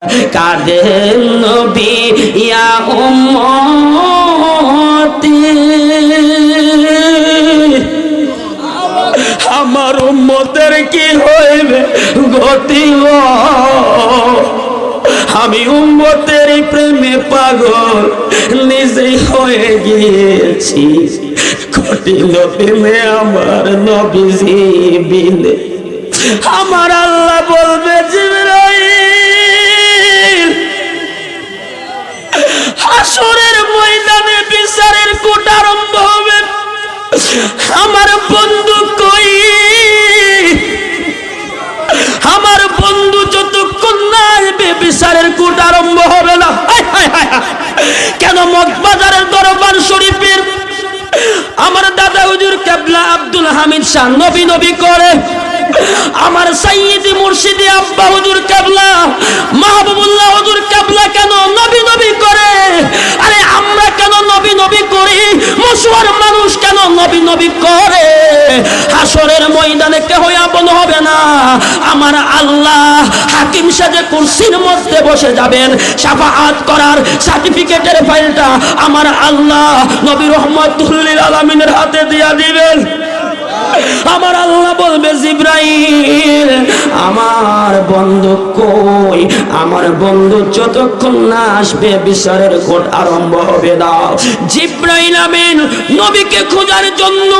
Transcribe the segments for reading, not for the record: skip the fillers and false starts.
কাদের নবী ইয়া উম্মতি, আমার উম্মতের কি হইবে গতি গো, আমি উম্মতের প্রেমে পাগল নিজেই হয়ে গিয়েছি, কঠিন প্রেমে আমার নবীজি বিনে। আমার আল্লাহ বলবে জিবরাইল, হাসরের ময়দানে বিচারের কোট আরম্ভ হবে, আমার বন্ধু কই, আমার বন্ধু যতক্ষণ না আসবে বিচারের কোট আরম্ভ হবে না। কেন মগবাজারের দরবার শরীফের আমার দাদা হুজুর কেবলা আব্দুল হামিদ শাহ নবী নবী করে, আমার সাইয়্যিদি মুর্শিদি আব্বা হুজুর কেবলা মাহবুবুল্লাহ হুজুর কেবলা কেন নবী নবী করে? আরে আমরা কেন নবী নবী করি? মুসলমান মানুষ কেন নবী নবী করে? হাসরের ময়দানে কেহ আপন হবে না, আমার আল্লাহ হাকিম সাজে কুরসির মধ্যে বসে যাবেন, শাফাআত করার সার্টিফিকেটের ফাইলটা আমার আল্লাহ নবী রহমাতুল লিল আলামিনের হাতে দিয়া দিবেন। আমার আল্লাহ বলবে জিবরাইল, আমার বন্ধু কই? আমার বন্ধু যতক্ষণ না আসবে বিচারের কোট আরম্ভ হবে না। জিবরাইল আমিন নবীকে খোঁজার জন্য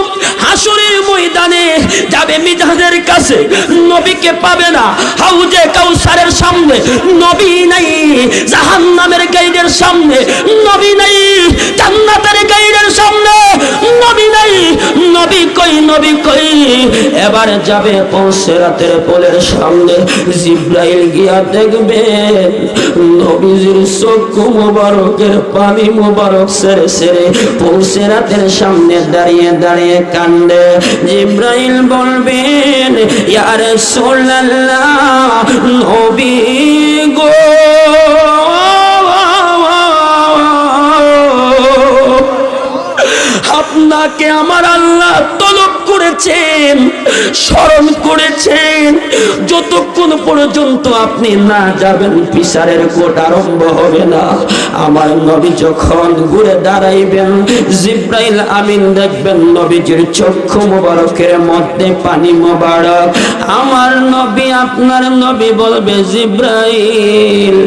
হাসরের ময়দানে যাবে মিজানের কাছে, নবীকে পাবে না। হাউজে কাউসারের সামনে নবী নাই, জাহান্নামের গেটের সামনে নবী নাই, জান্নাতের গেটের সামনে নবী নাই। নবী কই, নবী কই? এবার যাবে পৌঁছেরাতের পোলের সামনে, জিবরাইল গিয়া দেখবে নবীজির চক্ষু মোবারকের পানি মোবারক সেরে সেরে পৌঁছেরাতের সামনে দাঁড়িয়ে দাঁড়িয়ে কান্দে। জিবরাইল বলবেন ইয়া রাসূলুল্লাহ, নবী গো, আপনাকে আমার আল্লাহ তলব করেছেন, স্মরণ করেছেন, যতক্ষণ পর্যন্ত আপনি না যাবেন বিচারের কোট আরম্ভ হবে না। আমার নবী যখন ঘুরে দাঁড়াইবেন, জিবরাইল আমিন দেখবেন নবীজির চক্ষু মোবারকের মধ্যে পানি মোবারক। আমার নবী, আপনার নবী বলবে জিবরাইল,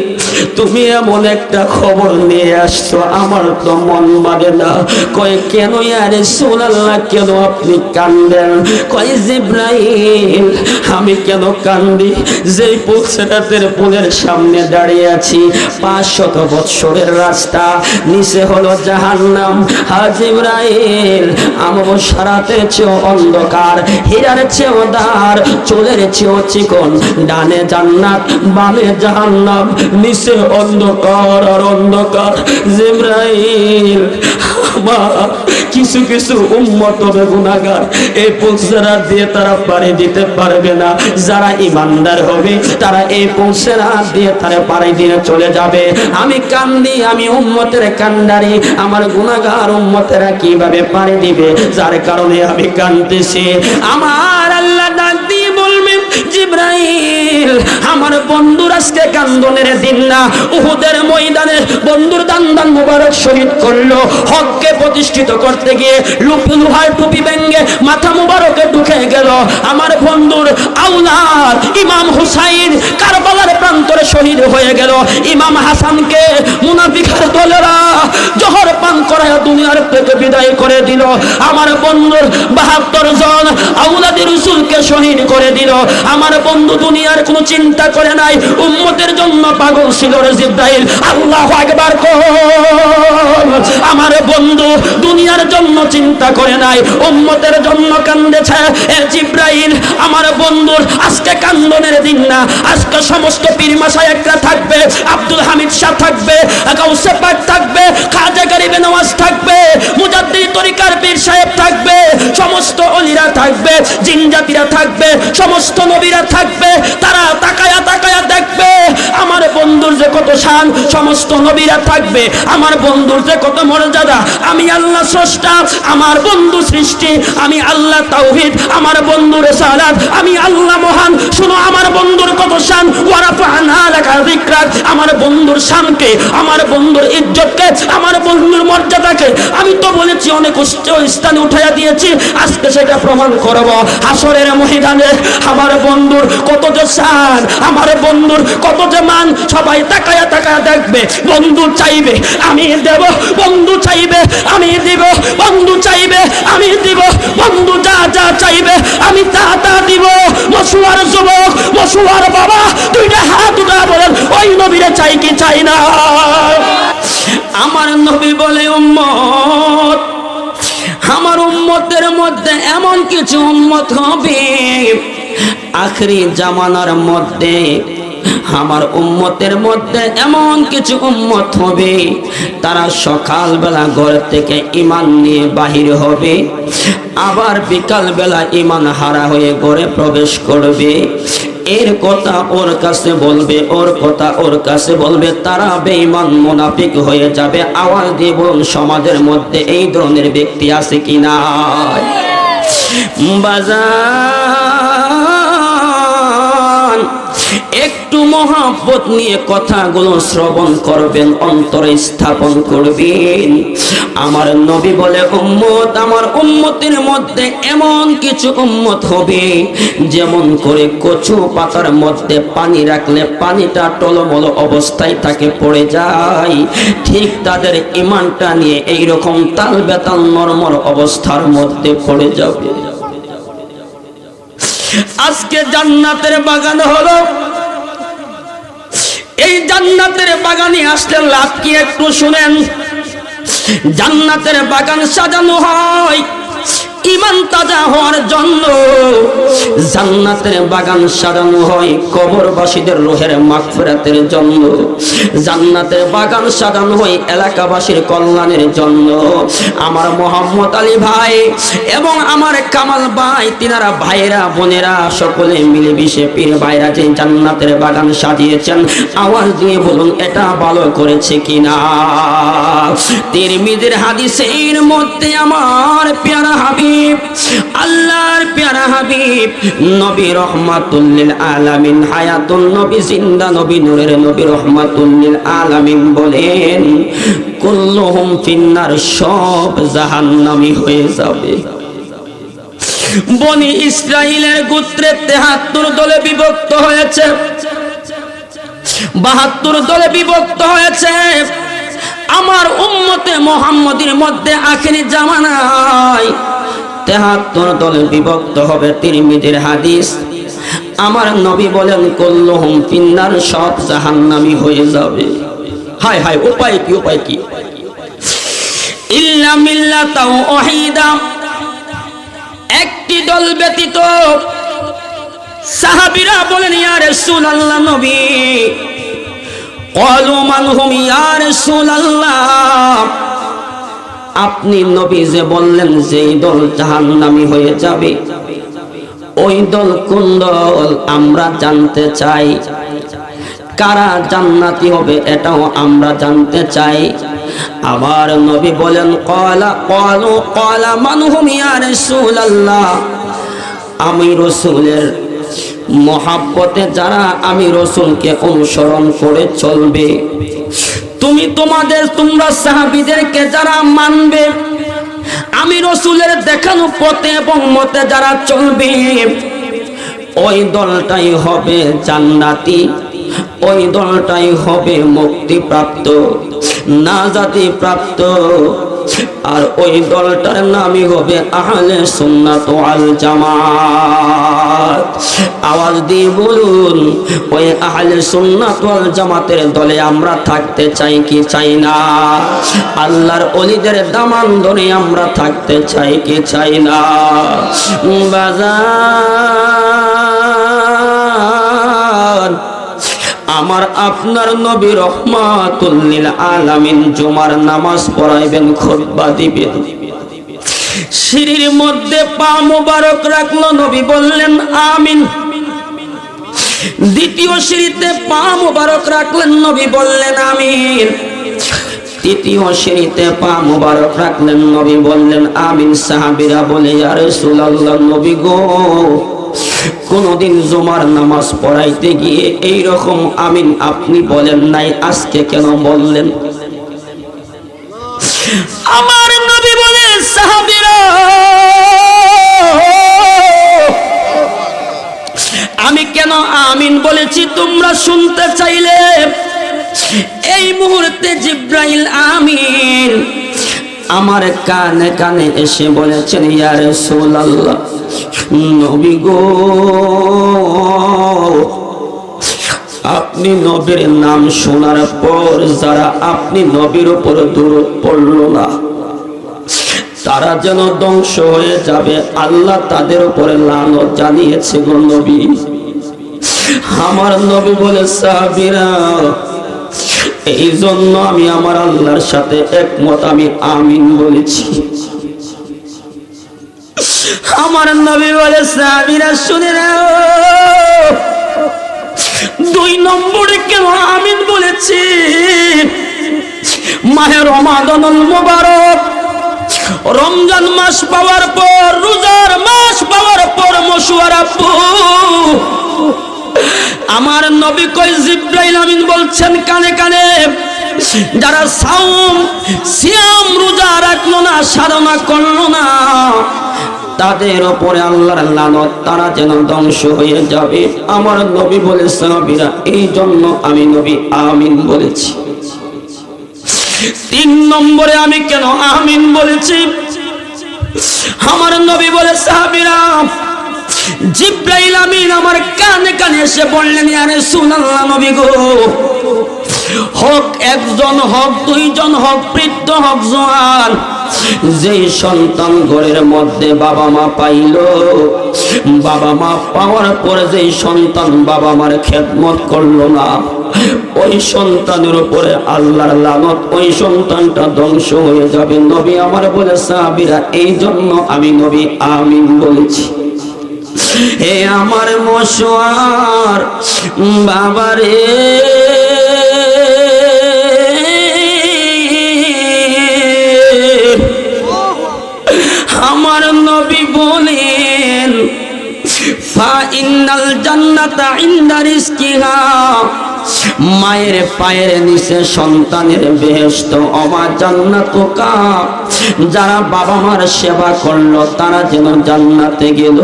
তুমি এমন একটা খবর নিয়ে আসছো আমার তো মন মানে না। কয় কেন ইয়া রাসূলুল্লাহ, কেন আপনি কান্দেন? কয় জিবরাইল, আমি কেন কান্দি? যেই পৌঁছেরাতের পোলের সামনে দাঁড়িয়ে আছি, 500 বৎসরের রাস্তা, নিচে হলো জাহান্নাম। হা জিবরাইল, আমবসারাতের চেয়েও অন্ধকার, হীরার চেয়েও দার, চুলের চেয়েও চিকন, ডানে জান্নাত বামে জাহান্নাম, নিচে অন্ধকার আর অন্ধকার। জিবরাইল, কিছু কিছু উম্মত হবে গুনাহগার, এই পৌঁছেরাত দিয়ে তারা পাড়ি দিতে পারবে না। যারা ইমানদার হবে তারা এই পৌঁছেরাত দিয়ে তারা পাড়ি দিয়ে চলে যাবে। আমি কান্দি, আমি উম্মতের কান্ডারি, আমার গুনাহগার উম্মতেরা কিভাবে পাড়ি দিবে? যার কারণে আমি কাঁদতেছি। আমার আল্লাহ ডাক দিয়ে বলবে জিবরাইল, আমার বন্ধুর আজকে কান্দনের দিন না, উহুদের ময়দানে বন্ধুর দান মোবারক শহীদ করলো, হককে প্রতিষ্ঠিত করতে গিয়ে লোহার টুপি ভেঙে মাথা মোবারকে ঢুকে গেল। আমার বন্ধুর আওলাদ ইমাম হুসাইন কারবালার প্রান্তরে শহীদ হয়ে গেল। ইমাম হাসানকে মুনাফিকের দলেরা জহর পান করায় দুনিয়ার থেকে বিদায় করে দিল। আমার বন্ধুর 72 জন আওলাদি রাসূলকে শহীদ করে দিল। আমার বন্ধু দুনিয়ার কোনো চিন্তা করে নাই, উম্মতের জন্য পাগল ছিল রে জিবরাইল। আল্লাহু আকবার কর। আমার বন্ধু দুনিয়ার জন্য চিন্তা করে নাই, উম্মতের জন্য কান্দেছে। এ জিবরাইল, আমার বন্ধুর আজকে কান্দনের দিন না, আজকে সমস্ত পীর মাশায়েখরা থাকবে, আব্দুল হামিদ শাহ থাকবে, গাউসে পাক থাকবে, খাজা গরিবে নওয়াজ থাকবে, মুজাদ্দিদ তরিকার পীর সাহেব থাকবে, সমস্ত ওলিরা থাকবে, জিনজাতিরা থাকবে, সমস্ত নবীরা থাকবে। তারা তাকায়া তাকায়া দেখবে আমার বন্ধুর যে কত শান, সমস্ত নবীরা থাকবে, আমার বন্ধুর যে কত মর্যাদা। আমি আল্লাহ স্রষ্টা, আমার বন্ধু সৃষ্টি, আমি আল্লাহ তাওহীদ, আমার বন্ধু রিসালাত, আমি আল্লাহ মহান। শুনো আমার বন্ধুর কত শান, ওয়া রাফা'না লাকা যিকরাক, আমার বন্ধুর শানকে, আমার বন্ধুর ইজ্জতকে, আমার বন্ধুর মর্যাদাকে আমি তো বলেছি অনেক উচ্চ স্থানে উঠাইয়া দিয়েছি, আজকে সেটা প্রমাণ করব হাসরের ময়দানে। আমার বন্ধুর কত যে শান, আমার বন্ধুর কত যে মান, সবাই তাকায়া তাকায়া দেখবে। বন্ধু চাইবে আমি দেব, বন্ধু চাইবে আমি দিব, বন্ধু চাইবে আমি দিব, বন্ধু যা যা চাইবে আমি তা তা দিব। মশুয়ার যুবক, মশুয়ার বাবা, দুইটা হাত উঠা বলেন ওই নবীরে চাই কি চাই না? আমার নবী বলে উম্মত, আমার উম্মতের মধ্যে এমন কিছু উম্মত হবে আখরি জামানার মধ্যে, আমার উম্মতের মধ্যে এমন কিছু উম্মত হবে তারা সকালবেলা ঘর থেকে ঈমান নিয়ে বাহির হবে, আবার বিকালবেলা ঈমান হারা হয়ে ঘরে প্রবেশ করবে। এর কথা ওর কাছে বলবে, ওর কথা ওর কাছে বলবে, তারা বেঈমান মুনাফিক হয়ে যাবে। আওয়াজ দিয়ে বলুন সমাজের মধ্যে এই ধরনের ব্যক্তি আছে কিনা? বাজার একটু মহব্বত নিয়ে কথাগুলো শ্রবণ করবেন, অন্তরে স্থাপন করবেন। আমার নবী বলে উম্মত, আমার উম্মতের মধ্যে এমন কিছু উম্মত হবে যেমন করে কচু পাতার মধ্যে পানি রাখলে পানিটা টলমল অবস্থায় তাকে পড়ে যায়, ঠিক তাদের ঈমানটা নিয়ে এইরকম তাল বেতাল নরমর অবস্থার মধ্যে পড়ে যাবে। আজকে জান্নাতের বাগান হলো, এই জান্নাতের বাগানে আসলে লাভ কি একটু শুনেন। জান্নাতের বাগান সাজানো হয় ঈমান তাজা হওয়ার জন্য, জান্নাতের বাগান সাজানো হয় কবরবাসীদের রূহের মাগফিরাতের জন্য, জান্নাতের বাগান সাজানো হয় এলাকাবাসীর কল্যাণের জন্য। আমার মোহাম্মদ আলী ভাই এবং আমার কামাল ভাই, তিনারা ভাইরা বোনেরা সকলে মিলেমিশে পীর ভাইরা যে জান্নাতের বাগান সাজিয়েছেন, আওয়াজ দিয়ে বলুন এটা ভালো করেছে কিনা? তিরমিজির হাদিসের মধ্যে আমার প্যারা হাবিব, আল্লাহর প্যারা হাবিব নবী রহমাতুল লিল আলামিন, হায়াতুন নবী, জিন্দা নবী, নূরের নবী, রহমাতুল লিল আলামিন বলেন কুল্লুহুম ফিন্নার, সব জাহান্নামী হয়ে যাবে। বনি ইসরাইলের গোত্রে 73 দলে বিভক্ত হয়েছে, 72 দলে বিভক্ত হয়েছে। আমার উম্মতে মুহাম্মদীর মধ্যে আখেরি জামানায় 73 দলে বিভক্ত হবে। তিরমিজির হাদিস, আমার নবী বলেন কুল্লুহুম ফিন্নার, সব জাহান্নামী হয়ে যাবে। হায় হায়, উপায় কি? উপায় কি? ইল্লা মিল্লাতাও ওয়াহিদা, একটি দল ব্যতীত। সাহাবীরা বলেন ইয়া রাসূলুল্লাহ, নবী ক্বালু মান হুম ইয়া রাসূলুল্লাহ, আপনি নবী যে বললেন যে দল জাহান্নামী হয়ে যাবে, ওই দল কোন দল? আমরা জানতে চাই। কারা জান্নাতি হবে এটাও আমরা জানতে চাই। আমার নবী বলেন ক্বালা মান হুম ইয়া রাসূলুল্লাহ, আমি রাসূলের মহাব্বতে যারা আমি রাসূলকে অনুসরণ করে চলবে, তোমরা সাহাবীদেরকে যারা মানবে, আমি রাসূলের দেখানো পথে এবং মতে যারা চলবে, ওই দলটাই হবে জান্নাতি, ওই দলটাই হবে মুক্তিপ্রাপ্ত, নাজাতি প্রাপ্ত। আর ওই দলটার নামই হবে আহলে সুন্নাত ওয়াল জামাত। আওয়াজ দিয়ে বলুন ওই আহলে সুন্নাত ওয়াল জামাতের দলে আমরা থাকতে চাই কি চাই না? আল্লাহর ওলিদের দামান ধরে আমরা থাকতে চাই কি চাই না? বাজার আমার আপনার নবী রহমাতুল লিল আলামিন জুমার নামাজ পড়াইবেন, খুতবা দিবেন। সিঁড়ির মধ্যে পা মোবারক রাখলো, নবী বললেন আমিন। দ্বিতীয় সিঁড়িতে পা মোবারক রাখলেন, নবী বললেন আমিন। তৃতীয় সিঁড়িতে পা মোবারক রাখলেন, নবী বললেন আমিন। সাহাবীরা বলে ইয়া রাসূলুল্লাহ, নবী গো, কোনদিন জুমার নামাজ পড়াইতে গিয়ে এই রকম আমিন আপনি বলেন নাই, আজকে কেন বললেন? আমার নবী বলে সাহাবীরা, আমি কেন আমিন বলেছি তোমরা শুনতে চাইলে? এই মুহূর্তে জিব্রাইল আমিন আমার কানে কানে এসে বলেছেন ইয়া রাসূলুল্লাহ, নবী গো, আপনি নবীর নাম শোনার পর যারা আপনি নবীর উপর দরুদ পড়ল না তারা যেন ধ্বংস হয়ে যাবে, আল্লাহ তাদের উপরে লানত জানিয়েছে গো নবী। আমার নবী বলে সাহাবীরা, এই জন্য আমি আমার আল্লাহর সাথে একমত, আমি আমিন বলেছি। আমার নবী বলে সাহাবীরা শুনে নাও, 2 নম্বরে কেন আমিন বলেছি? মাহে রমাদানুল মুবারক, রমজান মাস পাওয়ার পর, রোজার মাস পাওয়ার পর মশওয়ারা আপু আমার নবী কই জিব্রাইল আমিন বলছেন কানে কানে, যারা সাওম সিয়াম রোজা রাখলো না, সাধনা করলো না, তাদের উপরে আল্লাহর লানত, তারা যেন ধ্বংস হয়ে যাবে। আমার নবী বলে সাহাবীরা, এই জন্য আমি নবী আমিন বলেছি। 3 নম্বরে আমি কেন আমিন বলেছি? আমার নবী বলে সাহাবীরা, জিব্রাইল আমিন আমার কানে কানে এসে বললেন ইয়া রাসূলুল্লাহ, নবী গো, হোক 1 জন, হোক 2 জন, হোক বৃদ্ধ, হোক জওয়ান, যেই সন্তান ঘরের মধ্যে বাবা মা পাইল, বাবা মা পাওয়ার পরে যেই সন্তান বাবা মার খেদমত করলো না, ওই সন্তানের উপরে আল্লাহর লানত, ওই সন্তানটা ধ্বংস হয়ে যাবে। নবী আমার বলে সাহাবীরা, এই জন্য আমি নবী আমিন বলেছি। হে আমার মশওয়ার বাবারে, আমার নবী বলেন ফা ইন্নাল জান্নাতা ইনদা রিজকিহা, মায়ের পায়ের নিচে সন্তানের বেহেশত, ওমা জান্নাতুকা, যারা বাবা মার সেবা করলো তারা যেন জান্নাতে গেল,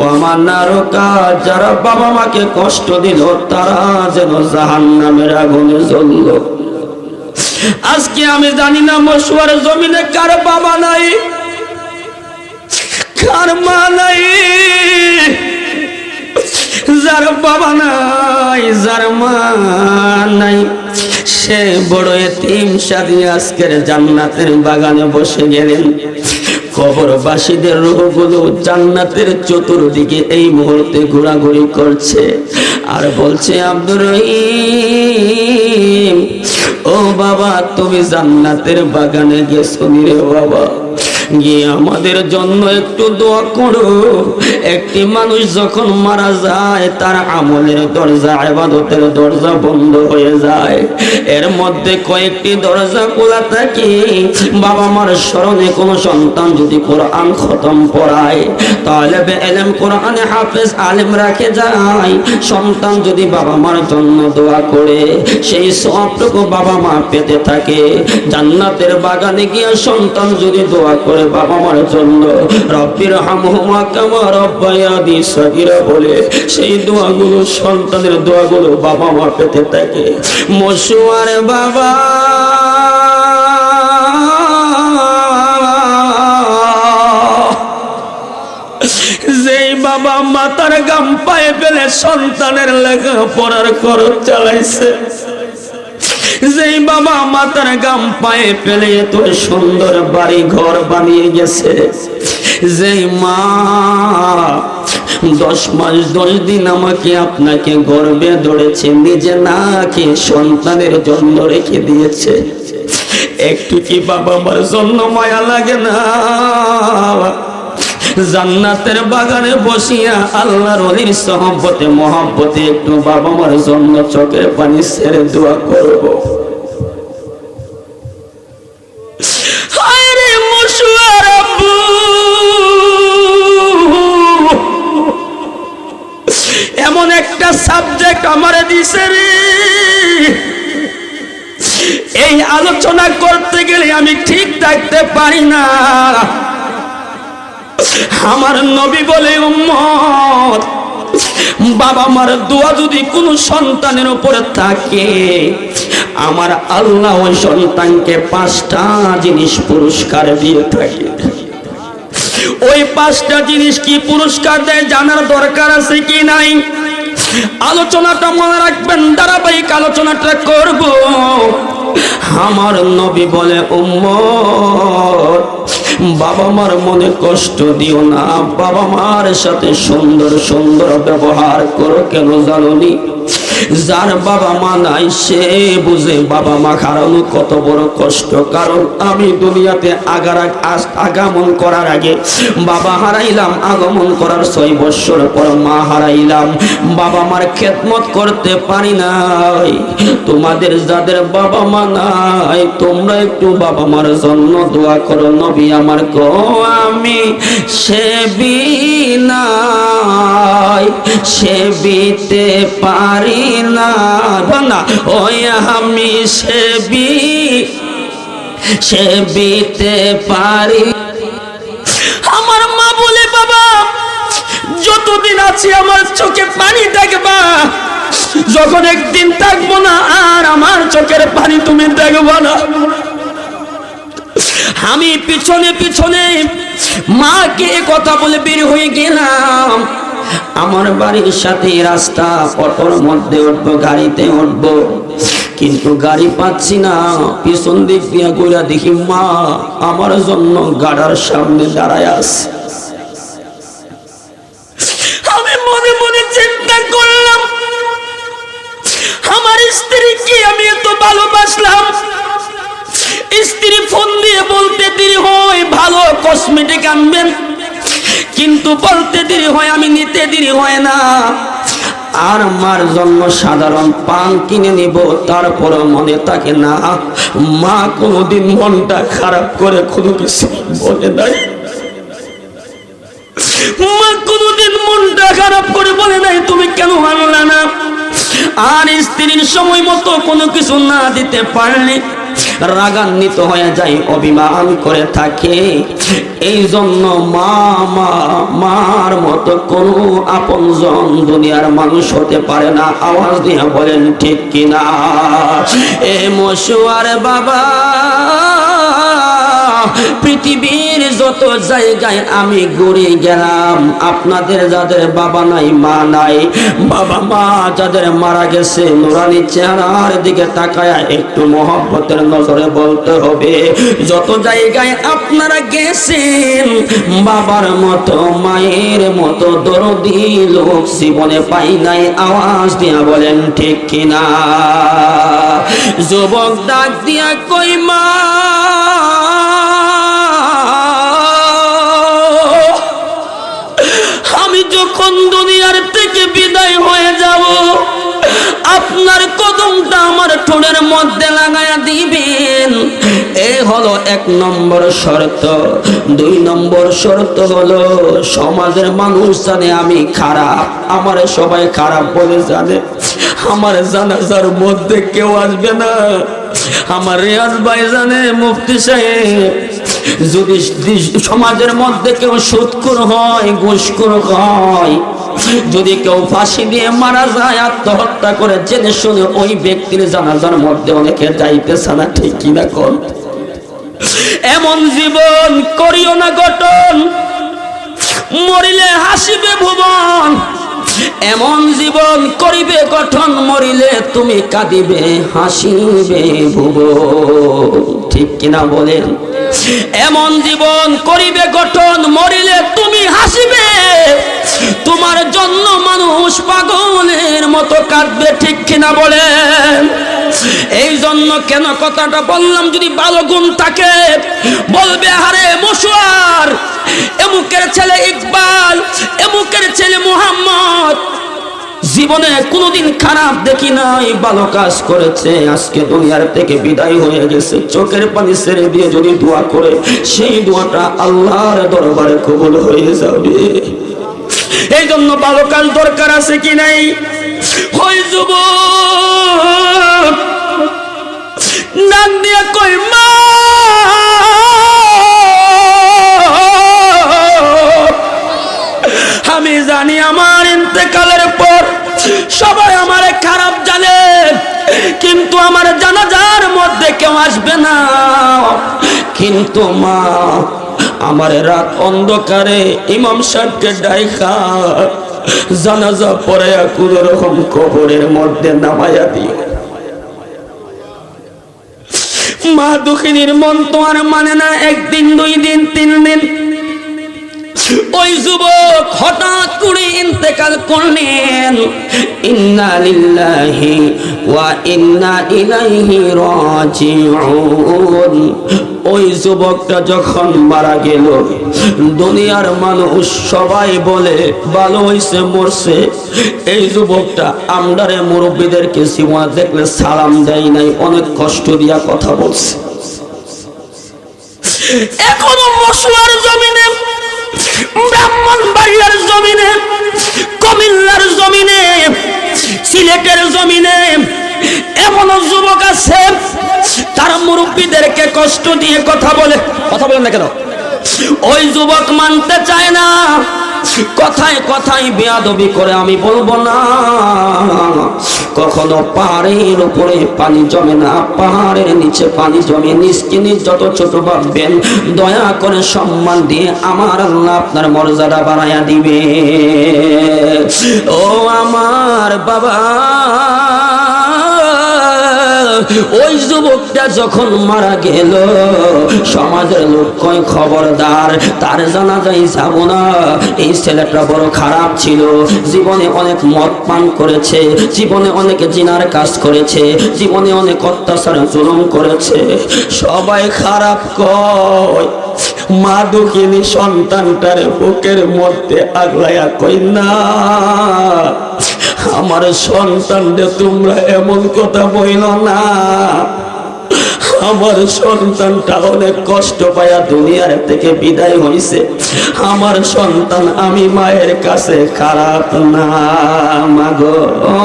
ওমা নারুকা, যারা বাবা মাকে কষ্ট দিল তারা যেন জাহান্নামের আগুনে জ্বলল। আজকে আমি জানি না মশওয়ার জমিনে কার বাবা নাই, কার মা নাই, যার বাবা নাই, যার মা নাই, সে বড় এতিম সাদি আজকের জান্নাতের বাগানে বসে গেলেন। কবরবাসীদের রূহগুলো জান্নাতের চতুর্দিকে এই মুহূর্তে ঘোরাঘুরি করছে আর বলছে, আব্দুর রহিম, ও বাবা, তুমি জান্নাতের বাগানে গেছো রে বাবা, গিয়ে আমাদের জন্য একটু দোয়া করো। একটি মানুষ যখন মারা যায় তার আমলের দরজা, ইবাদতের দরজা বন্ধ হয়ে যায়, এর মধ্যে কয়েকটি দরজা খোলা থাকে। বাবা মার স্মরণে কোন সন্তান যদি কোরআন খতম পড়ায়, তালেবে ইলম কোরআনে হাফেজ আলেম রাখে যায়, সন্তান যদি বাবা মার জন্য দোয়া করে সেই সওয়াবটুকু বাবা মা পেতে থাকে। জান্নাতের বাগানে গিয়ে সন্তান যদি দোয়া করে বাবা মার জন্য, রব্বির হামহুমা কামা রব্বায়ানি সগীরা বলে, সেই দোয়াগুলো, সন্তানের দোয়াগুলো বাবা মা পেতে থাকে। মশওয়ার বাবা যেই বাবা মাতার গাম পায়ে ফেলে সন্তানের লেখাপড়ার খরচ চালাইছে, যেই বাবা মাতার গাম পায়ে ফেলে এত সুন্দর বাড়ি ঘর বানিয়ে গেছে, যেই মা 10 মাস 10 দিন আমাকে আপনাকে গর্ভে ধরেছে, নিজে না খেয়ে সন্তানের জন্য রেখে দিয়েছে, একটু কি বাবা মার জন্য মায়া লাগে না? জান্নাতের বাগানে বসিয়া আল্লাহর ওলির সহবতে মহব্বতে একটু বাবা মার জন্য চোখের পানি ছেড়ে দোয়া করব। আরে মশুয়ার আব্বু, এমন একটা সাবজেক্ট আমারে দিছে রে, এই আলোচনা করতে গেলে আমি ঠিক থাকতে পারি না। আমার নবী বলে, উম্মত, বাবা মার দোয়া যদি কোনো সন্তানের উপরে থাকে, আমার আল্লাহ ওই সন্তানকে 5টা জিনিস পুরস্কার দিয়ে থাকে। ওই 5টা জিনিস কি পুরস্কার দেয় জানার দরকার আছে কি নাই? আলোচনাটা মনে রাখবেন, ধারাবাহিক আলোচনাটা করব। আমার নবী বলে, উম্মত, বাবা মার মনে কষ্ট দিও না, বাবা মার সাথে সুন্দর সুন্দর ব্যবহার করো। কেন জানোনি? যার বাবা মা নাই সে বুঝে বাবা মা হারানো কত বড় কষ্ট। কারণ আমি দুনিয়াতে আগমন করার আগে বাবা হারাইলাম, আগমন করার 6 বছর পর মা হারাইলাম, বাবা মার খেদমত করতে পারি নাই। তোমাদের যাদের বাবা মা নাই, তোমরা একটু বাবা মার জন্য দোয়া করো। নবী আমার গো, আমি সেবি নাই, সেবিতে পারি না, ওই আমি সেবিতে পারি। আমার মা বলে, বাবা যতদিন আছি আমার চোখে পানি দেখবা, যখন একদিন থাকবো না আর আমার চোখের পানি তুমি দেখবা না। আমি পিছনে পিছনে মাকে কথা বলে বের হয়ে গেলাম। আমার বাড়ির সাথে রাস্তা, অটোর মধ্যে উঠবো, গাড়িতে উঠবো, কিন্তু গাড়ি পাচ্ছি না। পিছন দিক দিয়ে ঘুরে দেখি মা আমার জন্য গাড়ার সামনে দাঁড়ায় আছে। আমি মনে মনে চিন্তা করলাম, আমার স্ত্রীকে আমি এত ভালোবাসলাম, স্ত্রী ফোন দিয়ে বলতে দেরি হয় ভালো কসমেটিক আনবেন, কিন্তু বলতে দেরি হয়, আমি নিতে দেরি হয় না। আর মার জন্য সাধারণ পান কিনে নিব, তারপর মনে থাকে না মা কোনোদিন মনটা খারাপ করে কোনো কিছু বলে নাই, মা কোনোদিন মনটা খারাপ করে বলে নাই তুমি কেন আনলা না। আর স্ত্রীর সময় মতো কোনো কিছু না দিতে পারলে রাগান্বিত হয়ে যায়, অভিমান করে থাকে। এই জন্য মার মতো কোনো আপনজন দুনিয়ার মানুষ হতে পারে না। আওয়াজ দিয়ে বলেন ঠিক কিনা? এ মশুয়ার বাবা, পৃথিবীর যত জায়গায় আমি ঘুরে গেলাম, আপনাদের যাদের বাবা নাই মা নাই, বাবা মা যাদের মারা গেছে, নুরানি চেহারার দিকে তাকায় একটু মহব্বতের নজরে বলতে হবে, যত জায়গায় আপনারা গেছেন, বাবার মতো মায়ের মতো দরদি লোক জীবনে পাই নাই। আওয়াজ দিয়া বলেন ঠিক কিনা? যুবক ডাক দিয়া কই, মা আমি যখন দুনিয়ার থেকে বিদায় হয়ে যাব, আপনার কদমটা আমার ঠোঁটের মধ্যে লাগায়া দিবেন। এই হলো 1 নম্বর শর্ত। 2 নম্বর শর্ত হলো সমাজের মানুষ জানে আমি খারাপ, আমার সবাই খারাপ বলে জানে, আমার জানাজার মধ্যে কেউ আসবে না। আমার রিয়াজ ভাই জানে, মুফতি সাহেব, যদি সমাজের মধ্যে কেউ সুদখোর হয়, ঘুষখোর হয়, যদি কেউ ফাঁসি দিয়ে মারা যায়, আত্মহত্যা করে, জেনে শুনে ওই ব্যক্তির জানাজার মধ্যে অনেকে যাইতেছে না, ঠিক কিনা কোন? এমন জীবন করিও না গঠন, মরিলে হাসিবে ভুবন। এমন জীবন করিবে গঠন, মরিলে তুমি কাঁদিবে, হাসিবে ভুবন। ঠিক কিনা বলেন? এমন জীবন করিবে গঠন, মরিলে তুমি হাসিবে, তোমার জন্য মানুষ পাগলের মতো কাঁদবে। ঠিক কিনা বলেন? এই জন্য কেন কথাটা বললাম, যদি ভালো গুণ থাকে বলবে আরে মশওয়ার, এমুকের ছেলে ইকবাল, এমুকের ছেলে মুহাম্মদ জীবনে কোনোদিন খারাপ দেখি নাই, ভালো কাজ করেছে, আজকে দুনিয়ার থেকে বিদায় হয়ে গেছে। চোখের পানি ছেড়ে দিয়ে যদি দোয়া করে, সেই দোয়াটা আল্লাহর দরবারে কবুল হয়ে যাবে। এই জন্য ভালো কাজ দরকার আছে কি নাই? ওই যুবক নাক দিয়ে কই মা, আমি জানি আমার ইন্তেকালের পর সবাই আমারে খারাপ জানে, কিন্তু আমার জানাজার মধ্যে কেউ আসবে না, কিন্তু মা আমার রাত অন্ধকারে ইমাম সাহেবকে ডাইখা জানাজা পড়ে কোনো রকম কবরের মধ্যে নামায়া দিও। মা দুঃখিনীর মন তো আর মানে না, একদিন, 2 দিন, 3 দিন। ওই যুবক হঠাৎ করে ইন্তেকাল করলেন। ইন্না লিল্লাহি ওয়া ইন্না ইলাইহি রাজিউন। ওই যুবকটা যখন মারা গেল, দুনিয়ার মানুষ সবাই বলে ভালো হইছে, মরছে। এই যুবকটা আমদারে মুরব্বীদেরকে জীবনে দেখলে সালাম দেয় নাই, অনেক কষ্ট দিয়া কথা বলছে। এখনো মশওয়ার জমিনে, ব্রাহ্মণবাড়িয়ার জমিনে, কুমিল্লার জমিনে, সিলেটের জমিনে এমন যুবক আছে তারা মুরব্বীদেরকে কষ্ট দিয়ে কথা বলে। কথা বলেন না কেন? ওই যুবক মানতে চায় না, কথায় কথায় বেয়াদবি করে। আমি বলবো না, কখনো পাহাড়ের উপরে পানি জমে না, পাহাড়ের নিচে পানি জমে। নিজকে নিজ যত ছোট ভাববেন, দয়া করে সম্মান দিয়ে আমার আল্লাহ আপনার মর্যাদা বাড়াইয়া দিবে। ও আমার বাবা, ওই যুবকটা যখন মারা গেল, সমাজের লোক কয় খবরদার, তার জানাজায় যাব না। এই ছেলেটা বড় খারাপ ছিল, জীবনে অনেক মদ পান করেছে, জীবনে অনেক জিনার কাজ করেছে, জীবনে অনেক অত্যাচার জুলুম করেছে। সবাই খারাপ কয়। মা দুঃখিনী সন্তানটার বুকের মধ্যে আগলাইয়া কই না, আমার সন্তানদের তোমরা এমন কথা বইল না। আমার সন্তানটা অনেক কষ্ট পায়া দুনিয়ার থেকে বিদায় হইছে। আমার সন্তান, আমি মায়ের কাছে খারাপ না। মাগো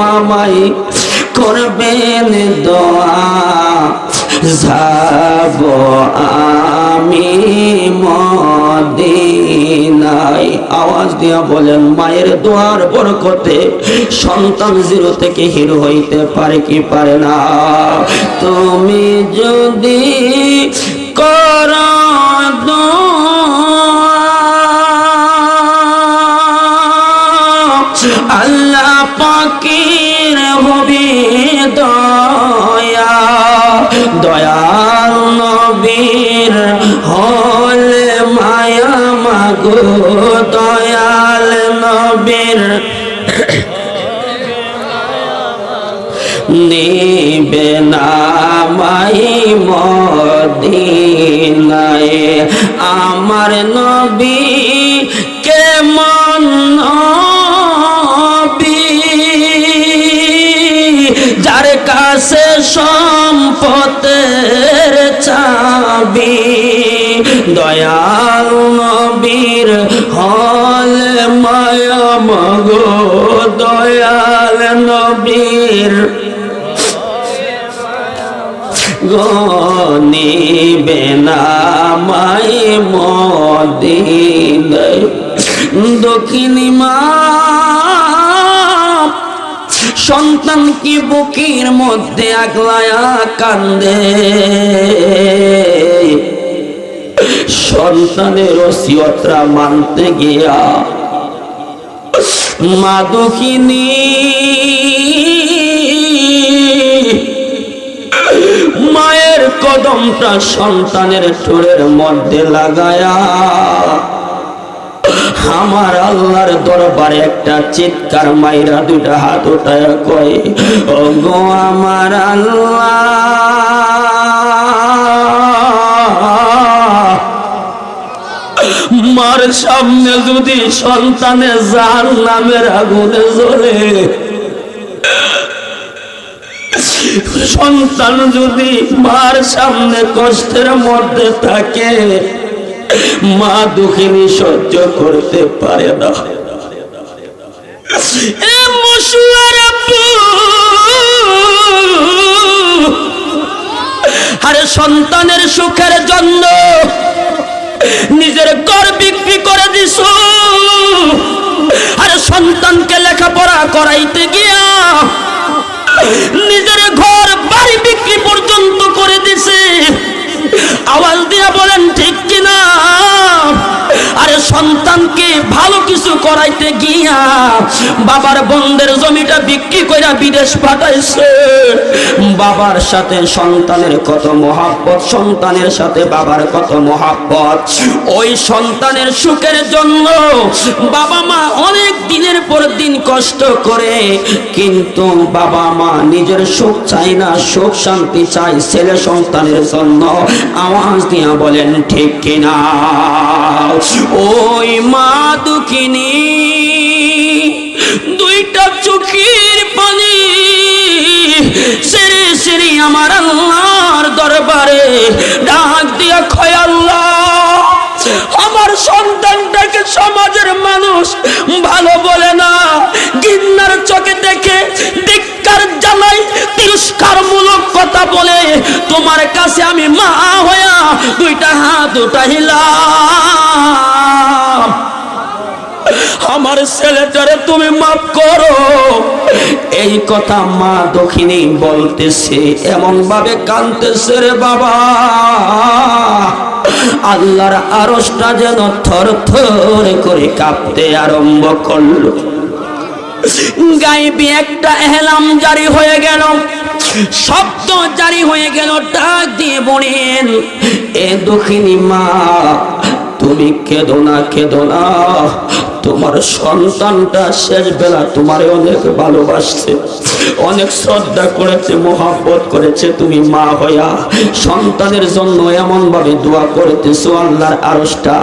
আমায় করবেন দোয়া, যাব আমি মদিনায়। আওয়াজ দিয়া বলেন, মায়ের দোয়ার বরকতে সন্তান 0 থেকে হিরো হইতে পারে কি পারে না? তুমি যদি করো আল্লাহ পাকের হবে দয়া, দয়াল নবীর হলে মায়া মাগো, দয়াল নবীর নিবে না মাই মদিনায়। আমার নবী কেমন নবী, যার কাছে সম্পদের চাবি, দয়াল নবীর হলে মায়া মাগো, দয়াল নবীর গনিবে না মাই মদিনায়। দক্ষিণী মা সন্তান কি বুকের মধ্যে আগলায়া কান্দে, সন্তানের ওসিয়তরা মানতে গিয়া মা দক্ষিণী মায়ের কদমটা সন্তানের ঠোঁটের মধ্যে লাগায়া আমার আল্লাহর দরবারে একটা চিৎকার মাইরা দুইটা হাত উঠায় কয়, ও গো আমার আল্লাহ, মার সামনে যদি সন্তানের জাহান্নামের আগুনে জ্বলে, সন্তান যদি মার সামনে কষ্টের মধ্যে থাকে, মা দুঃখিনী সহ্য করতে পারে না। আরে সন্তানের সুখের জন্য নিজের ঘর বিক্রি করে দিস, আরে সন্তানকে লেখাপড়া করাইতে গিয়া নিজের ঘর বাড়ি বিক্রি পর্যন্ত করে দিছে। আওয়াজ দিয়া বলেন ঠিক কিনা? আরে সন্তানকে ভালো কিছু করাইতে গিয়া বাবার বন্ধের জমিটা বিক্রি কইরা বিদেশ পাঠাইছে। বাবার সাথে সন্তানের কত মহাব্বত, সন্তানের সাথে বাবার কত মহাব্বত। ওই সন্তানের সুখের জন্য বাবা মা অনেক দিনের পর দিন কষ্ট করে, কিন্তু বাবা মা নিজের সুখ চায় না, সুখ শান্তি চায় ছেলে সন্তানের জন্য। আওয়াজ দিয়া বলেন ঠিক কিনা? ওই মা দুঃখিনী দুইটা চোখের পানি সেরে সেরে আমার আল্লাহর দরবারে ডাক দিয়া কয়, আল্লাহ, আমার সন্তানটাকে সমাজের মানুষ ভালো বলে না, ঘৃণার চোখে দেখে, ধিক্কার জানাই, তিরস্কারমূলক কথা বলে, তোমার কাছে আমি মা হইয়া দুইটা হাত উঠাইলাম, আমার ছেলেটারে তুমি মাফ করো। এই কথা মা দক্ষিণী বলতেছে, এমন ভাবে কাঁদতেছে রে বাবা, আল্লাহর আরশটা যেন থর থর করে কাঁপতে আরম্ভ করলো। গায়েবী একটা এহলাম জারি হয়ে গেল, শব্দ জারি হয়ে গেল। ডাক দিয়ে বলেন, এ দক্ষিণী মা, তুমি কেঁদো না, কেঁদো না, তোমার সন্তানটা শেষ বেলা তোমারে অনেক ভালোবাসছে, অনেক শ্রদ্ধা করেছে, মহব্বত করেছে। তুমি মা হইয়া সন্তানের জন্য এমন ভাবে দোয়া করতেছো, আল্লাহর আরশটা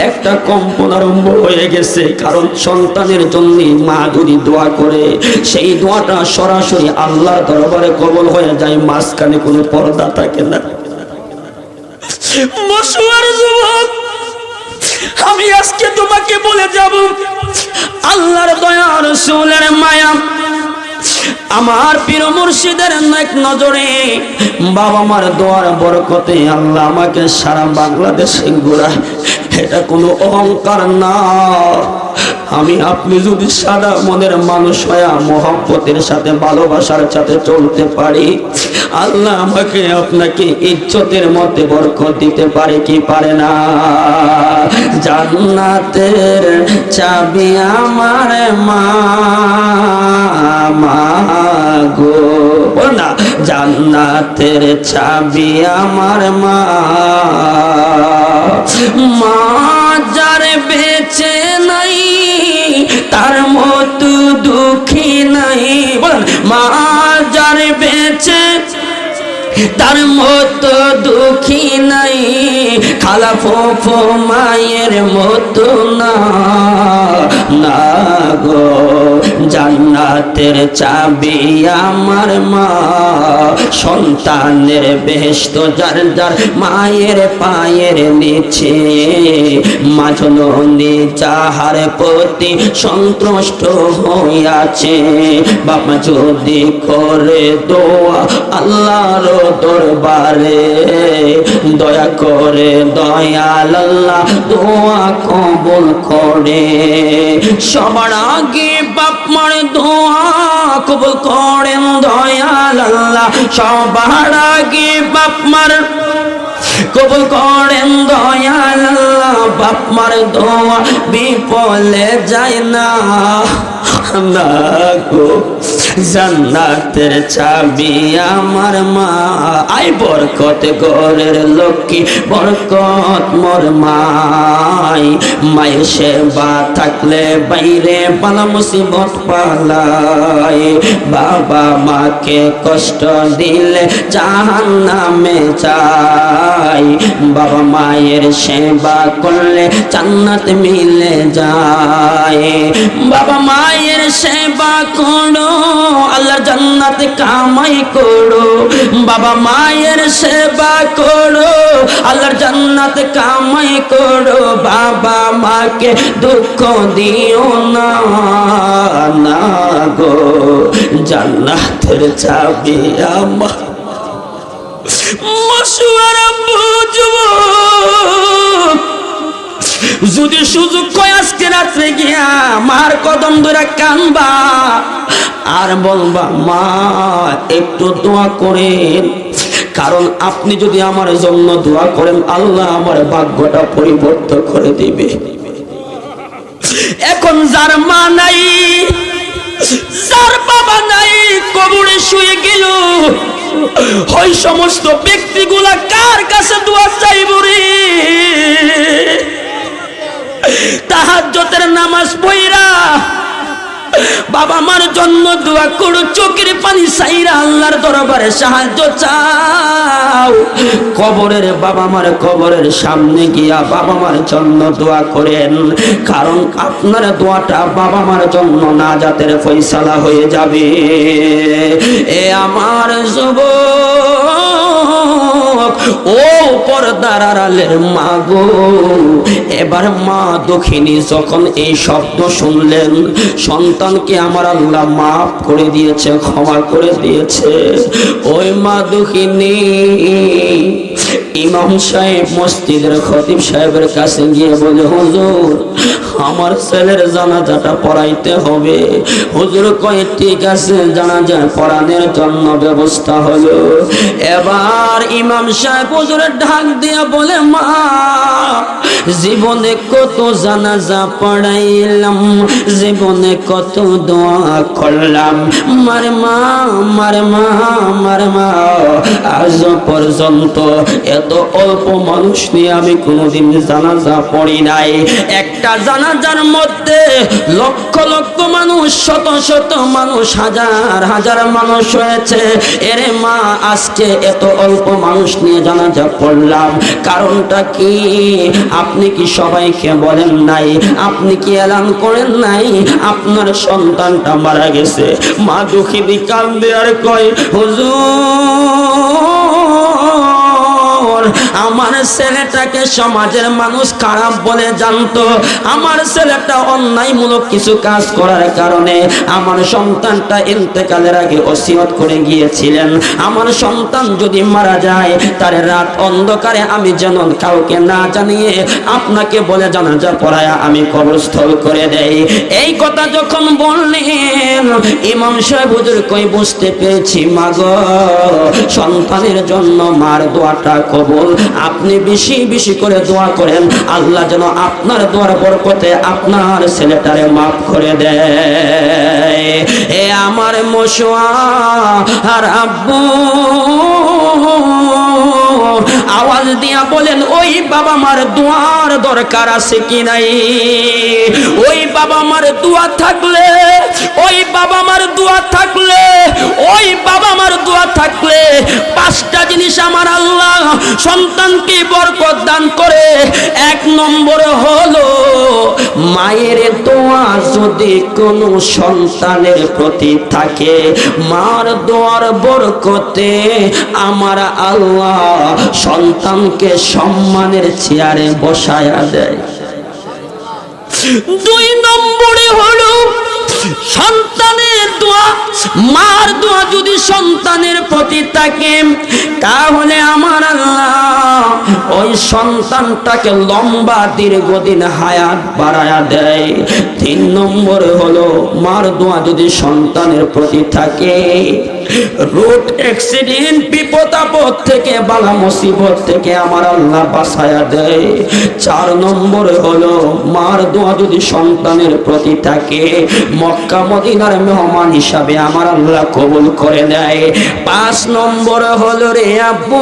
একটা কম্পন আরম্ভ হয়ে গেছে। কারণ সন্তানের জন্য মা যদি দোয়া করে, সেই দোয়াটা সরাসরি আল্লাহর দরবারে কবুল হয়ে যায়, মাঝখানে কোনো পর্দা থাকে না। মশওয়ার যুবক, আমি আজকে তোমাকে বলে যাব, আল্লাহর দয়া, রাসূলের মায়া, আমার পীর মুর্শিদের নেক নজরে, বাবা মার দোয়ার বরকতে আল্লাহ আমাকে সারা বাংলাদেশে ঘোরায়। এটা কোনো অহংকার না। আমি আপনি যদি সাদা মনের মানুষ হইয়া মহব্বতের সাথে, ভালোবাসার সাথে চলতে পারি, আল্লাহ আমাকে আপনাকে ইজ্জতের মধ্যে বরকত দিতে পারে কি পারে না? জান্নাতের চাবি আমার মা, মা গো, না, জান্নাতের চাবি আমার মা, মা যার বেঁচে নাই তার মতো দুঃখী নাই। বলেন, মা যার বেঁচে তার মতো দুঃখী নাই, খালা ফুফু মায়ের মতো না, না গো, জান্নাতের চাবি আমার মা, সন্তানের বেহেশত যার যার মায়ের পায়ের নিচে, মা জননী যাহার প্রতি সন্তুষ্ট হইয়াছে, বাবা যদি করে দোয়া আল্লাহর দরবারে, দয়া করে দয়াল আল্লাহ দোয়া কবুল করে। সবার আগে বাপ মার দোয়া কবুল করেন দয়াল আল্লাহ, সবার আগে বাপ মার কবুল করেন দয়াল আল্লাহ, বাপ মার দোয়া বিফলে যায় না। না গো, জান্নাতের চাবি আমার মা। আই বরকত ঘরের লক্ষ্মী, বরকত মোর মাই। মায়ের সেবা থাকলে বাইরে বালা মুসিবত পালায়। বাবা মাকে কষ্ট দিলে জাহান্নামে যায়। বাবা মায়ের সেবা করলে জান্নাত মিলে যায়। বাবা মায়ের সেবা করো, আল্লাহর জান্নাত কামাই করো। বাবা মায়ের সেবা করো, আল্লাহর জান্নাত কামাই করো। বাবা মাকে দুঃখ দিও না, না গো, জান্নাতের চাবি আমার। মশওয়ারা বুঝবো, যদি সুযোগ কয় আজকে রাত্রে গিয়া মার কদম ধরে কানবা আর বলবা মা একটু দোয়া করেন, কারণ আপনি যদি আমার জন্য দোয়া করেন আল্লাহ আমার ভাগ্যটা পরিবর্তন করে দিবে। এখন যার মা নাই, যার বাবা নাই, কবরে শুয়ে গেল, ওই সমস্ত ব্যক্তিগুলা কার কাছে দোয়া চাইব রে? তাহাজ্জুদের নামাজ পড়া বাবা মার জন্য দোয়া করো, চোখের পানি ছাইরা আল্লাহর দরবারে সাহায্য চাও। কবরের বাবা মার কবরের সামনে গিয়া বাবা মার জন্য দোয়া করেন, কারণ আপনার দোয়াটা বাবা মার জন্য নাজাতের ফয়সালা হয়ে যাবে। এ আমার যুবক, ও পর্দার আড়ালের মা গো, এবার মা দক্ষিণী যখন এই শব্দ শুনলেন, সন্তানকে আমার আল্লাহ মাফ করে দিয়েছে, ক্ষমা করে দিয়েছে। ওই মা দক্ষিণী ইমাম সাহেব মসজিদের খতিব সাহেবের কাছে গিয়ে বলে, হুজুর আমার ছেলের জানাজাটা পড়াইতে হবে। হুজুর কয় ঠিক আছে, জানাজা পড়ানোর জন্য ব্যবস্থা হলো। এবার ইমাম সাহেব হুজুরের ঢাক দিয়ে বলে, মা জীবনে কত জানাজা পড়াইলাম, জীবনে কত দোয়া করলাম, মার মা মার মা মার মা, আজ পর্যন্ত এত অল্প মানুষ নিয়ে আমি কোনোদিন জানাজা পড়ি নাই। একটা জানাজার মধ্যে লক্ষ লক্ষ মানুষ, শত শত মানুষ, হাজার হাজার মানুষ হয়েছে। এরে মা আজকে এত অল্প মানুষ নিয়ে জানাজা পড়লাম, কারণটা কি? আপনি কি সবাইকে বলেন নাই? আপনি কি এলান করেন নাই আপনার সন্তানটা মারা গেছে? মা দুঃখী কান্দে আর কয়, হুজুর আমার ছেলেটাকে সমাজের মানুষ খারাপ বলে জানতো। আমার ছেলেটা অন্যায়মূলক কিছু কাজ করার কারণে আমার সন্তানটা ইন্তেকালের আগে ওসিয়ত করে গিয়েছিলেন, আমার সন্তান যদি মারা যায় তার রাত অন্ধকারে আমি যেন কাউকে না জানিয়ে আপনাকে বলে জানাজা পড়ায়া আমি কবরস্থল করে দেই। এই কথা যখন বললেন ইমাম সাহেব হুজুর কই বুঝতে পেরেছি মা গো, সন্তানের জন্য মার দোয়াটা কবুল। আপনি বেশি বেশি করে দোয়া করেন, আল্লাহ যেন আপনার দোয়ার বরকতে আপনার ছেলেটারে মাফ করে দেয়। এ আমার মশওয়ার আব্বু আওয়াজ দিয়া বলেন, ওই বাবা মার দোয়ার দরকার আছে কি নাই? ওই বাবা মার দোয়া থাকলে, ওই বাবা মার দোয়া থাকলে, ওই বাবা মার দোয়া থাকলে পাঁচটা জিনিস আমার আল্লাহ সন্তানকে বরকত দান করে। এক নম্বর হলো মায়ের দোয়া যদি কোনো সন্তানের প্রতি থাকে, মার দোয়ার বরকতে আমার আল্লাহ সন্তানকে সম্মানের চেয়ারে বসায়া দেয়। দুই নম্বরে হলো সন্তানের দোয়া, মার দোয়া যদি সন্তানের প্রতি থাকে তাহলে আমার আল্লাহ ওই সন্তানটাকে লম্বা দীর্ঘদিন হায়াত বাড়ায়া দেয়। 3 নম্বর হলো মার দোয়া যদি সন্তানের প্রতি থাকে, রোড অ্যাক্সিডেন্ট বিপদ আপদ থেকে বালা মুসিবত থেকে আমার আল্লাহ বাঁচায়া দেয়। 4 নম্বর হলো মার দোয়া যদি সন্তানের প্রতি থাকে, মক্কা মদিনার মেহমান হিসাবে আমার আল্লাহ কবুল করে দেয়। 5 নম্বর হলো রে আব্বু,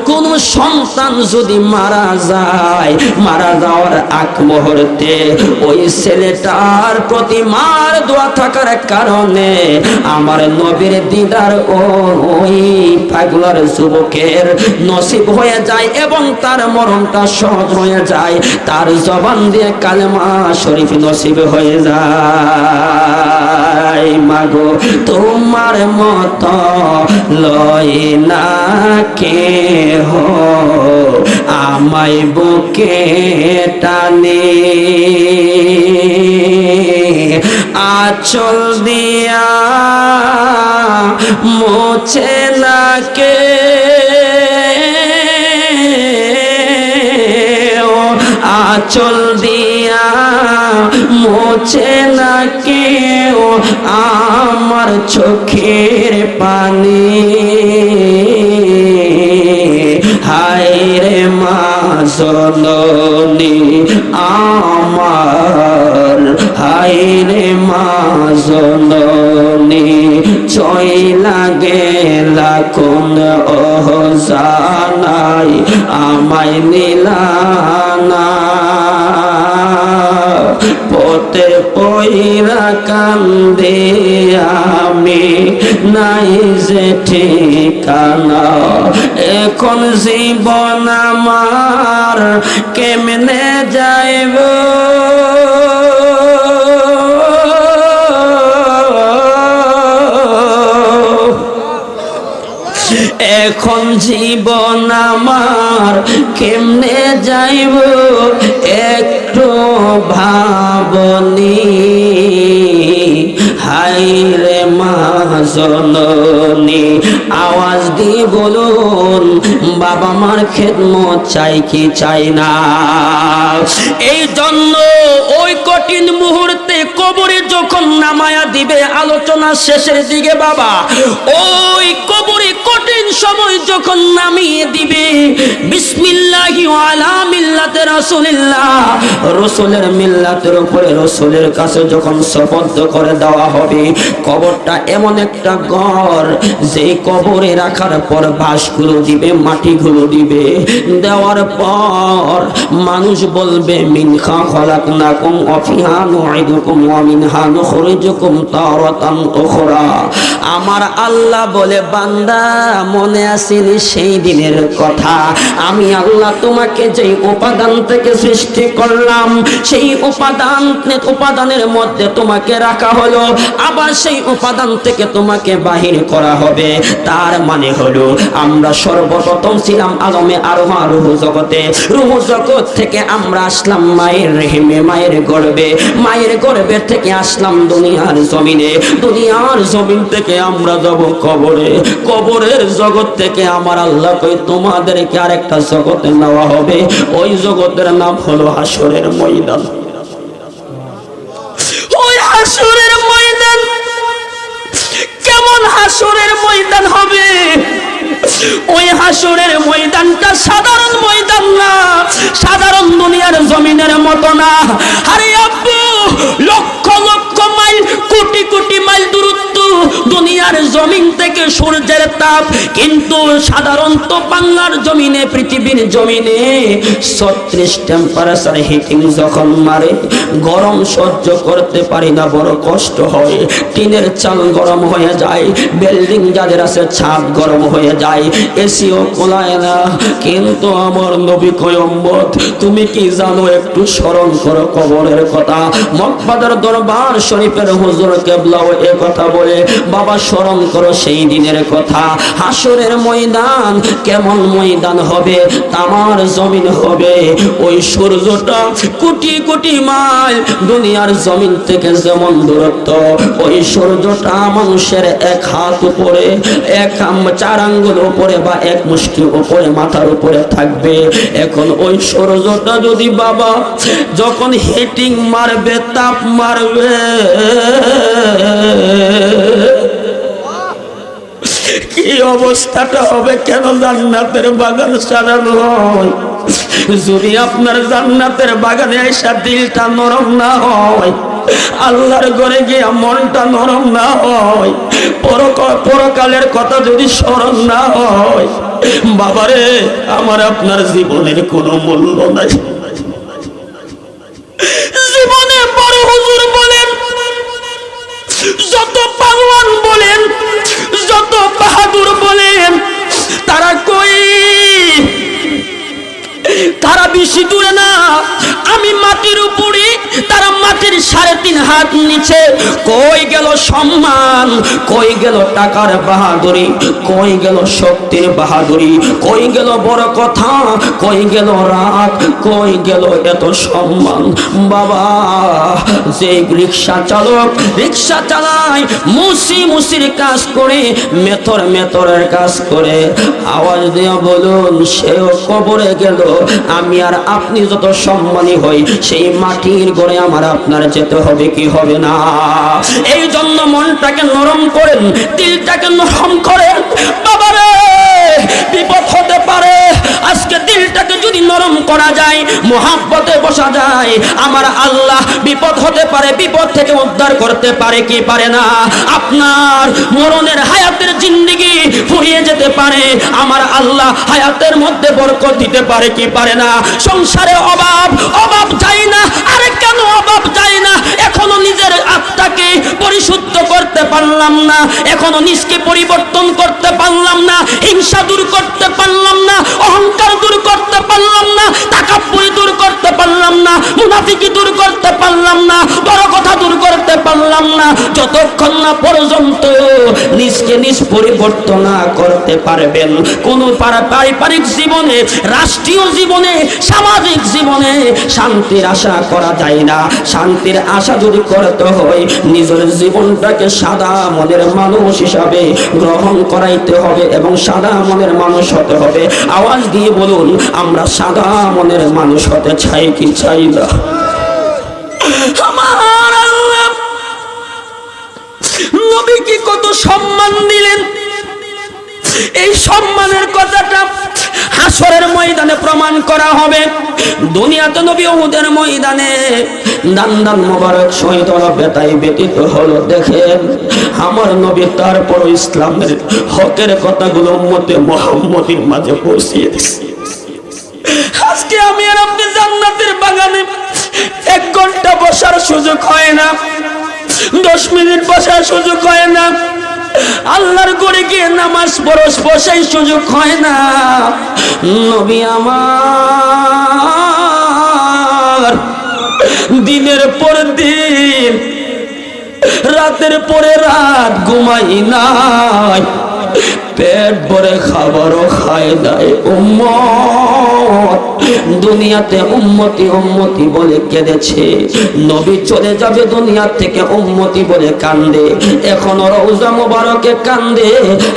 কোন সন্তান যদি মারা যায়, মারা যাওয়ার আগ মুহূর্তে ওই ছেলেটার প্রতি মার দোয়া থাকার কারণে আমার নবীর দিদার ওই পাগলার যুবকের নসিব হয়ে যায় এবং তার মরণটা সহজ হয়ে যায়, তার জবান দিয়ে কালেমা শরীফ নসিব হয়ে যায়। মাগো তোমার মতো লয় না কেহ আমায় বুকে টানে, আঁচল দিয়া মোছে না কে আঁচল দিয়া মোছে না কেউ আমার চোখের পানি। হায় রে মা জননী আমার, হায় রে মা জননী চইলা গেলা কোন অজানাই আমায় নিলানা, পথে পইরা কান্দে আমি নাই যে ঠিকানা, এখন জীবন আমার কেমনে যাইব, এখন জীবন আমার কেমনে যাইব একটু ভাবনি। হায় রে মা জননী আওয়াজ দিয়ে বলুন, বাবা মার খেদমত চাই কি চাই না? এই জন্য ওই কঠিন মুহূর্তে কবরে যখন নামায়া দিবে, আলোচনা শেষের দিকে বাবা, ওই কবরে কঠিন সময় যখন নামিয়ে দিবে, বিসমিল্লাহি ওয়ালা মিল্লাতে রাসূলিল্লাহ, রাসূলের মিল্লাতের উপরে রাসূলের কাছে যখন সুপর্দ করে দেওয়া হবে, কবরটা এমন একটা ঘর যে কবরে রাখার পর বাঁশগুলো দিবে, মাটিগুলো দিবে, দেওয়ার পর মানুষ বলবে মিনহা খলাকনাকুম ওয়া ফিহা নুঈদুকুম ওয়া মিনহা নুখরিজুকুম তারাতান উখরা। আমার আল্লাহ বলে, বান্দা মনে আসেনি সেই দিনের কথা, আমি আল্লাহ তোমাকে যেই উপাদান থেকে সৃষ্টি করলাম, সেই উপাদানের মধ্যে তোমাকে রাখা হলো, আবার সেই উপাদান থেকে তোমাকে বাহির করা হবে। তার মানে হলো আমরা সর্বপ্রথম ছিলাম আলমে আরোহা রূহ জগতে, রূহ জগৎ থেকে আমরা আসলাম মায়ের রেহেমে, মায়ের গর্ভে, মায়ের গর্ভে থেকে আসলাম দুনিয়ার জমিনে, দুনিয়ার জমিন থেকে আমরা যাব কবরে, কবরের জগৎ থেকে আমার আল্লাহ কই তোমাদেরকে আরেকটা জগতে নেওয়া হবে, ওই জগতের নাম হলো হাসরের ময়দান। ওই হাসরের ময়দান কেমন হাসরের ময়দান হবে? ওই হাসরের ময়দানটা সাধারণ ময়দান না, সাধারণ দুনিয়ার জমিনের মতো না। আরে আব্বু, লক্ষ লক্ষ মাইল, কোটি কোটি মাইল দূরত্ব দুনিয়ার জমিন থেকে সূর্যের তাপ, কিন্তু সাধারণত বাংলার জমিনে, পৃথিবীর জমিনে 36 টেম্পারেচার হিটিং যখন মারে, গরম সহ্য করতে পারি না, বড় কষ্ট হয়। টিনের চাল গরম হয়ে যায়, বিল্ডিং যাদের আছে ছাদ গরম হয়ে যায়, এসিও কোলায় না। কিন্তু আমার নবী কয়, উম্মত তুমি কি জানো? একটু স্মরণ করো কবরের কথা। মক্কার দরবার শরীফের হুজুর কেবলাও এ কথা বলে, বাবা স্মরণ করো সেই দিনের কথা। হাসরের ময়দান কেমন ময়দান হবে, তামার জমিন হবে। ওই সূর্যটা কোটি কোটি মাইল দুনিয়ার জমিন থেকে যেমন দূরত্ব, ওই সূর্যটা মানুষের এক হাত উপরে, এক 4 আঙ্গুল উপরে বা এক মুষ্টি উপরে মাথার উপরে থাকবে। এখন ওই সূর্যটা যদি বাবা যখন হিটিং মারবে, তাপ মারবে, কি অবস্থাটা হবে। কেন জান্নাতের বাগান সাজানো হয়, যদি আপনার জান্নাতের বাগানে এসে দিলটা নরম না হয়, আল্লাহর ঘরে গিয়ে মনটা নরম না হয়, পরকালের কথা যদি স্মরণ না হয়, বাবারে আমার আপনার জীবনের কোনো মূল্য নাই। জীবনে বড় হুজুর বলেন, যত পালোয়ান বলেন, যত বাহাদুর বলেন, তারা কই, তারা বেশি দূরে না। আমি মাটির উপরে, তারা মাটির 3.5 হাত নিচে। কই গেল সম্মান, কই গেল টাকার বাহাদুরি, কই গেল শক্তির বাহাদুরি, কই গেল বড় কথা, কই গেল রাগ, কই গেল এত সম্মান। বাবা যে রিক্সা চালক রিক্সা চালায়, মুসির কাজ করে, মেথরের কাজ করে, আওয়াজ দিয়ে বলুন সেও কবরে গেল। আমি আর আপনি যত সম্মানী হই, সেই মাটির ঘরে আমার আপনার যেতে হবে কি হবে না? এই জন্য মনটাকে নরম করেন, দিলটাকে নরম করেন। বাবারে বিপদ হতে পারে, আজকে দিলটাকে যদি নরম করা যায়, মোহাব্বতে বসা যায়, আমার আল্লাহ বিপদ হতে পারে, বিপদ থেকে উদ্ধার করতে পারে কি পারে না? আপনার মরণের হায়াতের জিন্দেগি ফুরিয়ে যেতে পারে, আমার আল্লাহ হায়াতের মধ্যে বরকত দিতে পারে কি পারে না? সংসারে অভাব যায় না। আরে কেন অভাব যায় না? এখনো নিজের আত্মাকে পরিশুদ্ধ করতে পারলাম না, এখনো নিজকে পরিবর্তন করতে পারলাম না, হিংসা দূর করতে পারলাম না, অহংকার দূর করতে পারলাম না, তাকাব্বুরি দূর করতে পারলাম না, মুনাফিকি দূর করতে পারলাম না, বড় কথা দূর করতে পারলাম না। যতক্ষণ না পর্যন্ত নিজকে নিজ পরিবর্তন না করতে পারবেন, কোন পারিবারিক জীবনে, রাষ্ট্রীয় জীবনে, সামাজিক জীবনে শান্তির আশা করা যায় না। শান্তির আশা যদি করতে হয়, নিজের জীবনটাকে সাদা মনের মানুষ হিসাবে গ্রহণ করাইতে হবে এবং সাদা মনের মানুষ হতে হবে। আওয়াজ দিয়ে বলুন, আমরা সাদা মনের মানুষ হতে চাই কি চাই না? আমার আল্লাহ নবীকে কত সম্মান দিলেন, এই সম্মানের কথাটা হাসরের ময়দানে প্রমাণ করা হবে। দুনিয়াতে নবী উহুদের ময়দানে দান মোবারক শহীদ হলো, বেতাই ব্যতীত হলো। দেখেন আমার নবী তারপর ইসলামের হকের কথাগুলো উম্মতে মুহাম্মদীর মাঝে পৌঁছিয়ে দিয়েছে। আজকে আমি আর আপনি জান্নাতের বাগানে 1 ঘন্টা বসার সুযোগ হয় না, 10 মিনিট বসার সুযোগ হয় না, আল্লাহর ঘরে গিয়ে নামাজ বসাই সুযোগ হয় না। নবী আমার দিনের পর দিন, রাতের পরে রাত ঘুমাই নাই, পেট ভরে খাবারও খায় নাই। উম্মত দুনিয়াতে উম্মতি বলে কেঁদেছে, নবী চলে যাবে দুনিয়া থেকে উম্মতি বলে কান্দে, এখনো রওজা মোবারকে কান্দে।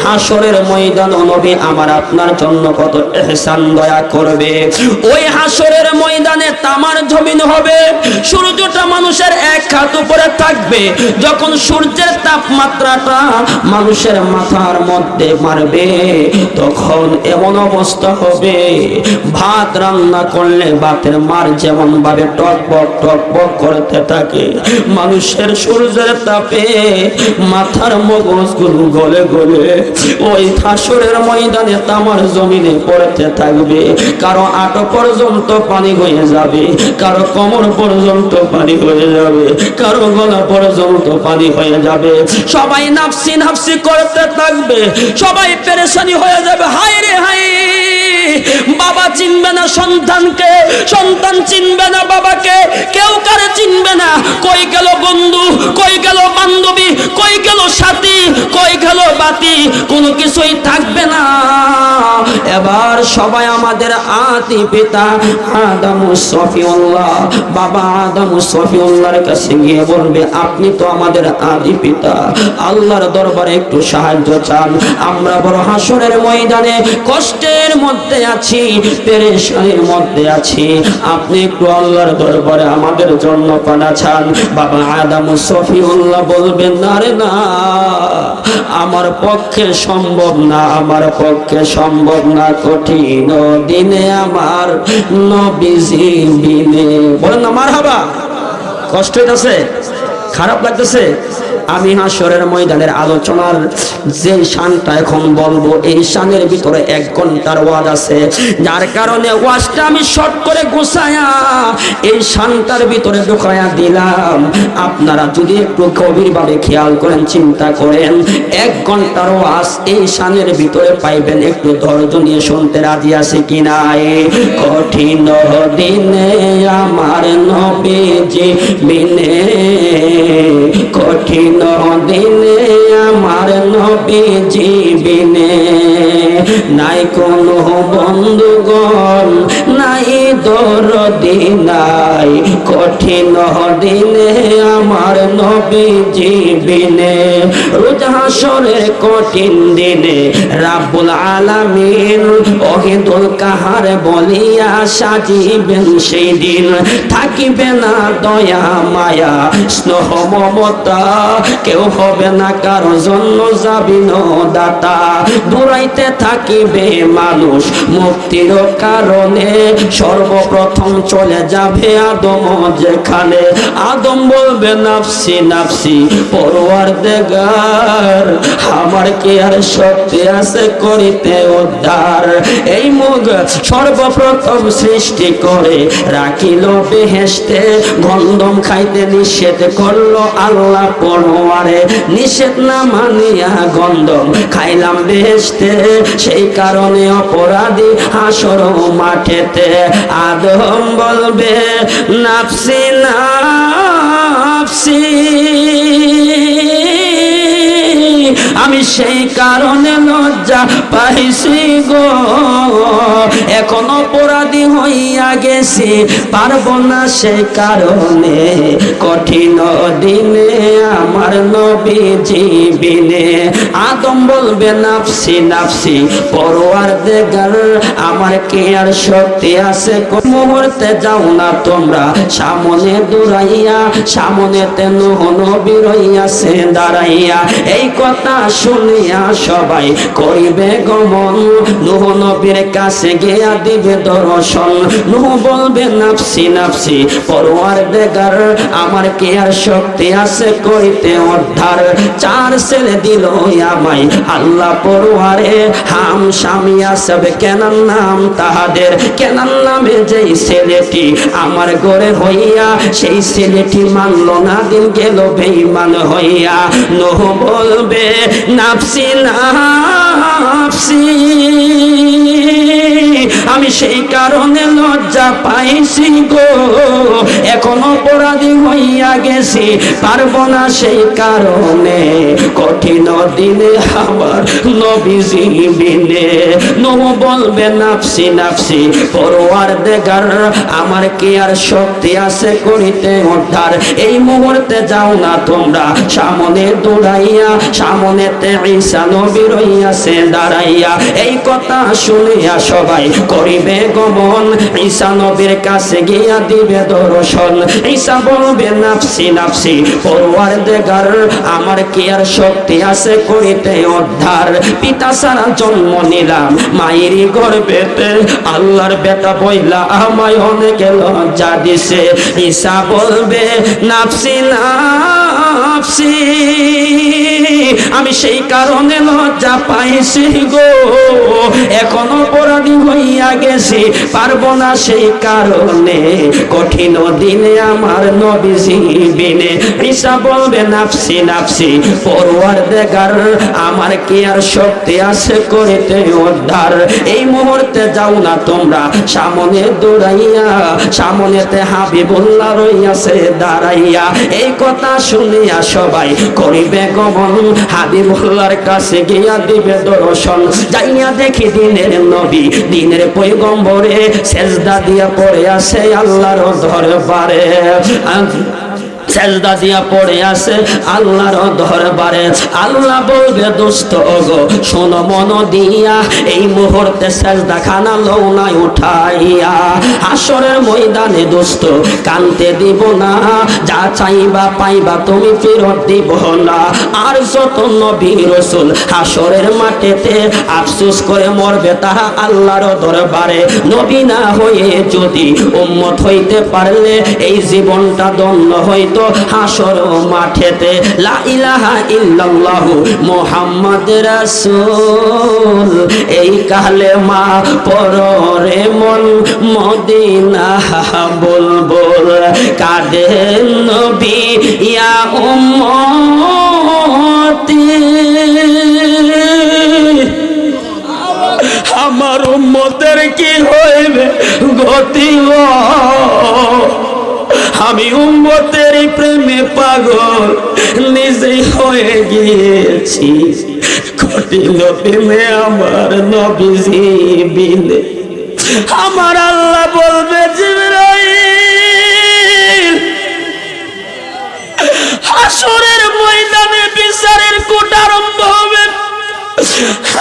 হাসরের ময়দান নবী আমার আপনার জন্য কত ইহসান দয়া করবে। ওই হাসরের ময়দানে তামার জমিন হবে, সূর্যটা মানুষের 1 হাত উপরে থাকবে। যখন সূর্যের তাপমাত্রাটা মানুষের মাথার মধ্যে মারবে, তখন এমন অবস্থা হবে, ভাত রান্না করলে ভাতের মার যেমন ভাবে টকবক করতে থাকে, মানুষের সূর্যের তাপে মাথার মগজগুলো গলে গলে ওই হাসরের ময়দানে তামার জমিনে পড়তে থাকবে। কারো আঁটো পর্যন্ত পানি হয়ে যাবে, কারো কোমর পর্যন্ত পানি হয়ে যাবে, কারো গলা পর্যন্ত পানি হয়ে যাবে। সবাই নাফসি করতে থাকবে, সবাই পেরেশানি হয়ে যাবে। হায় রে হায়, বাবা চিনবে না সন্তানকে, সন্তান চিনবে না বাবাকে, কেউ কারে চিনবে না। কই গেল বন্ধু, কই গেল বান্ধবী, কই গেল সাথী, কই গেল বাতি, কোনো কিছুই থাকবে না। এবার সবাই আমাদের আদি পিতা আদম সফিউল্লাহ, বাবা আদম সফিউল্লাহর কাছে গিয়ে বলবে, আপনি তো আমাদের আদি পিতা, আল্লাহর দরবারে একটু সাহায্য চান। আমরা বড় হাসরের ময়দানে কষ্টের মধ্যে আছি, পেরেশানির মধ্যে আছি, আপনি একটু আল্লাহর দরবারে আমাদের জন্য পানা চান। বাবা আদম সফিউল্লাহ বলবেন, না রে না, আমার পক্ষে সম্ভব না, আমার পক্ষে সম্ভব না, কঠিন দিনে আমার নবীজি বিনে। বলেন না মারহাবা। কষ্ট হইতেছে, খারাপ লাগতেছে? আমি হাসরের ময়দানের আলোচনার যে শানটা এখন বলবো, এই শানের ভিতরে 1 ঘন্টার ওয়াজ আছে, যার কারণে ওয়াজটা আমি শর্ট করে গুছায়া এই শানটার ভিতরে ঢুকায়া দিলাম। আপনারা যদি একটু গভীরভাবে খেয়াল করেন, চিন্তা করেন, 1 ঘন্টার ওয়াজ এই শানের ভিতরে পাইবেন। একটু ধৈর্য নিয়ে শুনতে রাজি আছে কিনা? কঠিন দিনে আমার নবীজি বিনে, কঠিন দিনে আমার নবীজি বিনে, নাই কোনো বন্ধুগণ, নাই দরদি নাই, কঠিন দিনে আমার নবীজি বিনে। রোজ হাসরের কঠিন দিনে রাব্বুল আলামিন ওয়াহিদুল কাহার বলিয়া সাজিবেন সেই দিন, থাকিবে না দয়া মায়া স্নেহ মমতা, কেউ হবে না কারো জন্য যাবিন দাতা। দৌড়াইতে থাকিবে মানুষ মুক্তির কারণে, সর্বপ্রথম চলে যাবে আদম যেখানে। আদম বলবে নাফসি নাফসি, পরওয়ারদিগার আমার কি আর শক্তি আছে করিতে উদ্ধার। এই মুখ সর্বপ্রথম সৃষ্টি করে রাখিল বেহেশতে, গন্ধম খাইতে নিষেধ করলো আল্লাহ পরওয়ারে, নিষেধ না মানিয়া গন্ধম খাইলাম বেহেশতে, সেই কারণে অপরাধী হাসর মাঠেতে। আদম বলবে নাফসি নাফসি, আমি সেই কারণে লজ্জা পাইছি গো, এখন অপরাধী হইয়া গেছি, পারবো না সেই কারণে, কঠিন দিনে আমার নবীজি বিনে। আদম বলবে নাফসি নাফসি, পরওয়ারদিগার আমার কি আর শক্তি আছে, মুহূর্তে যাও না তোমরা সামনে দৌড়াইয়া, সামনেতে নূহ নবী রইয়াছে দাঁড়াইয়া। এই কথা শুনিয়া সবাই করিবে গমন, নূহ নবীর কাছে গিয়া দিবে দর্শন। নূহ বলবে নাফসি নাফসি, পরওয়ারদিগার আমার কি আর শক্তি আছে করিতে উদ্ধার। 4 ছেলে দিল আমায় আল্লাহ পরওয়ারে, হাম শামিয়া সব কেনার নাম তাহাদের, কেনার নামে যেই ছেলেটি আমার ঘরে হইয়া, সেই ছেলেটি মানল না, দিন গেল বেঈমান হইয়া। নূহ বলবে নাফসি নাফসি, আমি সেই কারণে লজ্জা পাইছি গো, এখন অপরাধী হইয়া গেছি, পারবো না সেই কারণে, কঠিন দিনে আমার নবীজি বিনে। নূহ বলবে নাফসি নাফসি, পরওয়ারদিগার আমার কি আর শক্তি আছে করিতে উদ্ধার। এই মুহূর্তে যাও না তোমরা সামনে দৌড়াইয়া, সামনেতে ঈসা নবী রইয়াছে দাঁড়াইয়া। এই কথা শুনিয়া সবাই করিবে গমন, ঈসা নবীর কাছে গিয়া দিবে দর্শন। ঈসা বলবে নাফসি নাফসি, পরওয়ারদিগার আমার কি আর শক্তি আছে করিতে উদ্ধার। পিতা ছাড়া জন্ম নিলাম মায়েরই গর্ভেতে, আল্লাহর বেটা বইলা আমায় অনেক লজ্জা দিছে। ঈসা বলবে নাফসি নাফসি, আমি সেই কারণে লজ্জা পাইছি গো, এখন অপরাধী হইয়া গেছি, পারবো না সেই কারণে, কঠিন দিনে আমার নবীজি বিনে। ঈসা বলবে নাফসি নাফসি, পরওয়ারদিগার আমার কি আর শক্তি আছে করিতে উদ্ধার। এই মুহূর্তে যাও না তোমরা সামনে দৌড়াইয়া, সামনেতে হাবিবুল্লাহ রইয়াছে দাঁড়াইয়া। এই কথা শুনিয়া সবাই করিবে গমন, হাবিবুল্লাহর কাছে গিয়া দিবে দর্শন। যাইয়া দেখি দিনের নবী, দিনের পয়গম্বরে সেজদা দিয়া পড়ে আছে আল্লাহর দরবারে, সেজদা দিয়া পড়ে আছে আল্লাহর দরবারে। আল্লাহ বলবে দোস্ত ওগো শোনো মন দিয়া, এই মুহূর্তে সেজদা খানা লও না উঠাইয়া। হাসরের ময়দানে দোস্ত কানতে দিব না, যা চাইবা পাইবা তুমি ফেরত দিব না। আর যত নবী রাসূল হাসরের মাঠেতে আফসোস করে মরবে তারা আল্লাহর দরবারে। নবী না হয়ে যদি উম্মত হইতে পারলে এই জীবনটা ধন্য হইতো হাসর মাঠেতে। লা ইলাহা ইল্লাল্লাহু মুহাম্মাদুর রাসূল, এই কালেমা পড়রে মন মদিনা বুলবুল। কাঁদে নবী ইয়া উম্মতি, আমার উম্মতের কি হইবে গতি গো, আমি উম্মতের প্রেমে পাগল নিজে হয়ে গিয়েছি, কঠিন দিনে আমার নবীজি বিনে। আমার আল্লাহ বলবে জিবরাইল, হাসরের ময়দানে বিচারের কোট আরম্ভ হবে,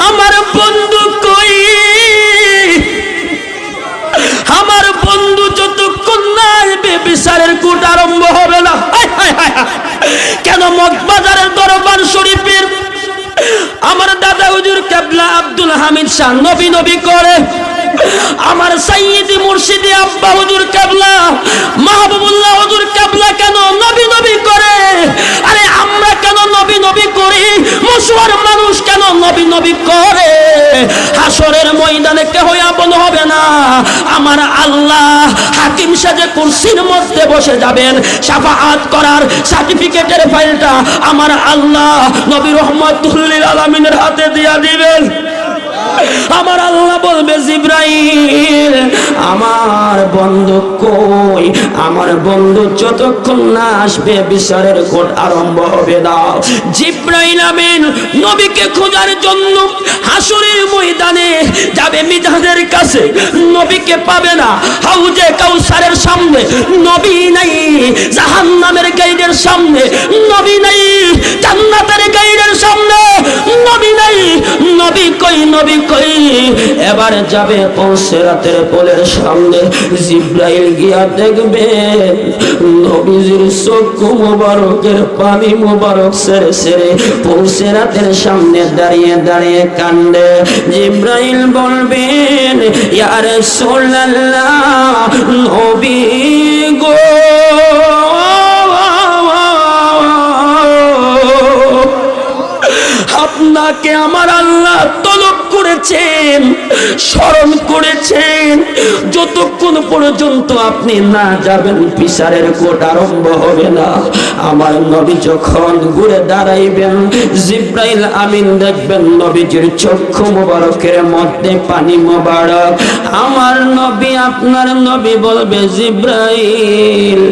আমার বন্ধু কই, আমার বন্ধু যতক্ষণ না আসবে বিচারের কোট আরম্ভ হবে না। কেন মগবাজারের দরবার শরীফের আমার দাদা হুজুর কেবলা আব্দুল হামিদ শাহ নবী নবী করে, আমার সাইয়্যিদি মুর্শিদি আব্বা হুজুর কেবলা মাহবুবুল্লাহ হুজুর কেবলা কেন নবী নবী করে? আরে আমরা কেন নবী নবী করি? মুসলমান মানুষ কেন নবী নবী করে? হাসরের ময়দানে কেহ আপন হবে না, আমার আল্লাহ হাকিম সাজে কুরসির মধ্যে বসে যাবেন, শাফাআত করার সার্টিফিকেটের ফাইলটা আমার আল্লাহ নবী রহমাতুল লিল আলামিনের হাতে দিয়া দিবেন। আমার আল্লাহ বলবে জিবরাইল, আমার বন্ধু কই? আমার বন্ধু যতক্ষণ না আসবে বিচারের কোট আরম্ভ হবে না। জিবরাইল আমিন নবীকে খোঁজার জন্য হাসরের ময়দানে যাবে মিজানের কাছে, নবীকে পাবে না। হাউজে কাউসারের সামনে নবী নাই, জাহান্নামের গাইডের সামনে নবী নাই, জান্নাতের গাইডের সামনে নবী নাই। নবী কই, নবী কই? এবার যাবে পৌঁছেরাতের পোলের সামনে, জিবরাইল গিয়া দেখবে নবীজির চক্ষু মোবারকের পানি মোবারক সেরে সেরে পৌঁছেরাতের সামনে দাঁড়িয়ে দাঁড়িয়ে কান্দে। জিবরাইল বলবেন ইয়া রাসূলুল্লাহ, নবী গো আপনাকে আমার আল্লাহ তলব করেছেন, স্মরণ করেছেন, যতক্ষণ পর্যন্ত আপনি না যাবেন বিচারের কোট আরম্ভ হবে না। আমার নবী যখন ঘুরে দাঁড়াইবেন, জিবরাইল আমিন দেখবেন নবীজির চক্ষু মোবারকের মধ্যে পানি মোবারক। আমার নবী, আপনার নবী বলবে জিবরাইল,